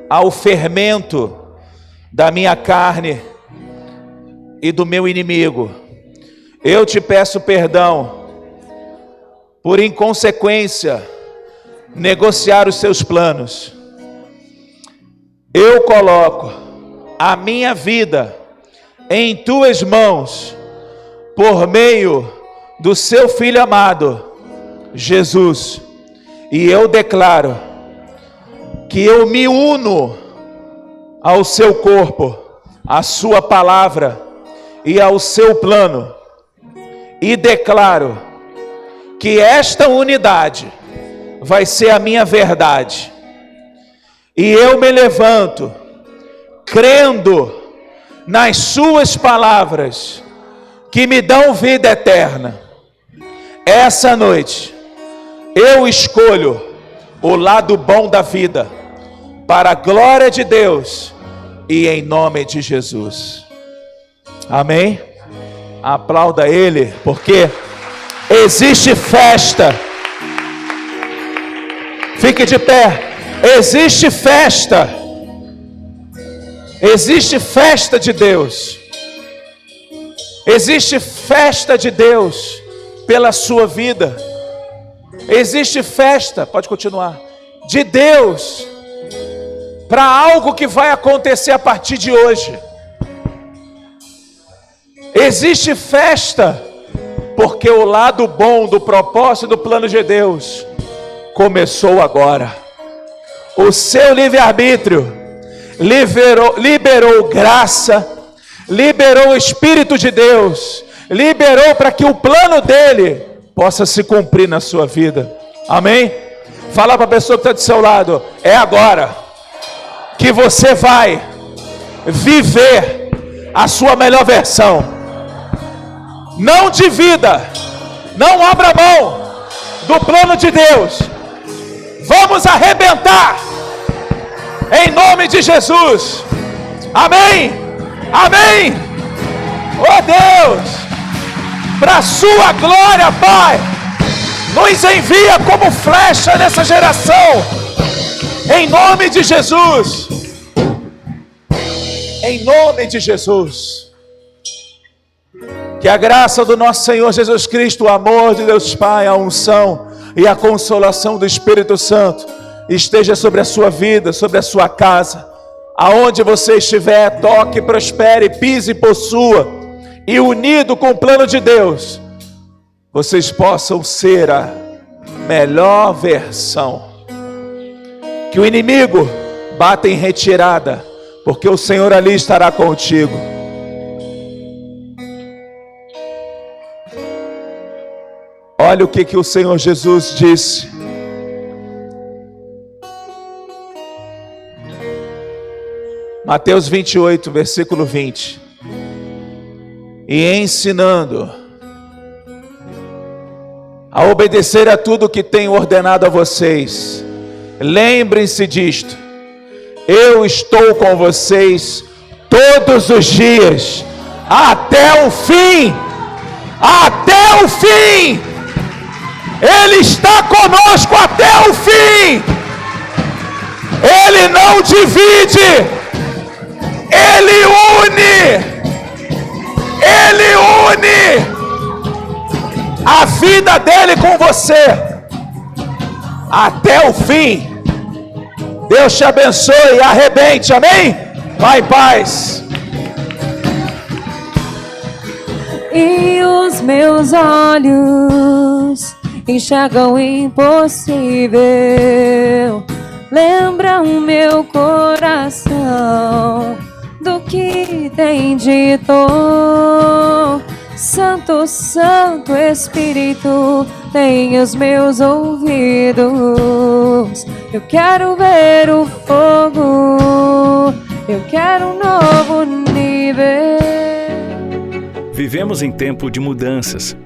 ao fermento da minha carne e do meu inimigo. Eu te peço perdão por inconsequência negociar os seus planos. Eu coloco a minha vida em tuas mãos por meio do seu Filho amado, Jesus. E eu declaro que eu me uno ao seu corpo, à sua palavra e ao seu plano. E declaro que esta unidade vai ser a minha verdade. E eu me levanto crendo nas suas palavras que me dão vida eterna. Essa noite eu escolho o lado bom da vida, para a glória de Deus e em nome de Jesus. Amém? Aplauda Ele, porque existe festa. Fique de pé. Existe festa. Existe festa de Deus. Existe festa de Deus pela sua vida. Existe festa, pode continuar, de Deus para algo que vai acontecer a partir de hoje. Existe festa porque o lado bom do propósito e do plano de Deus começou agora. O seu livre-arbítrio liberou graça, liberou o Espírito de Deus, liberou para que o plano dele possa se cumprir na sua vida. Amém? Fala para a pessoa que está do seu lado: é agora que você vai viver a sua melhor versão, não de vida, Não abra mão do plano de Deus. Vamos arrebentar em nome de Jesus. Amém. Amém. Oh Deus, para a sua glória, Pai, nos envia como flecha nessa geração, em nome de Jesus. Em nome de Jesus. Que a graça do nosso Senhor Jesus Cristo, o amor de Deus Pai, a unção e a consolação do Espírito Santo esteja sobre a sua vida, sobre a sua casa. Aonde você estiver, toque, prospere, pise e possua. E unido com o plano de Deus, vocês possam ser a melhor versão. Que o inimigo bata em retirada, porque o Senhor ali estará contigo. Olha o que o Senhor Jesus disse. Mateus 28, versículo 20. E ensinando a obedecer a tudo que tenho ordenado a vocês. Lembrem-se disto. Eu estou com vocês todos os dias, até o fim. Até o fim. Ele está conosco até o fim. Ele não divide. Ele une. Ele une a vida dele com você até o fim. Deus te abençoe e arrebente, amém? Vai em paz. E os meus olhos enxergam o impossível, lembram o meu coração do que tem dito. Santo, Santo Espírito, tem os meus ouvidos. Eu quero ver o fogo, eu quero um novo nível. Vivemos em tempo de mudanças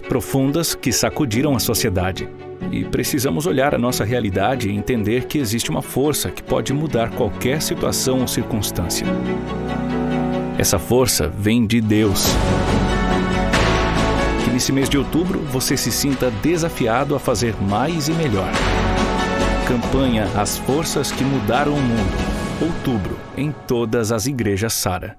profundas que sacudiram a sociedade. E precisamos olhar a nossa realidade e entender que existe uma força que pode mudar qualquer situação ou circunstância. Essa força vem de Deus. Que nesse mês de outubro você se sinta desafiado a fazer mais e melhor. Campanha As Forças que Mudaram o Mundo. Outubro, em todas as igrejas Sara.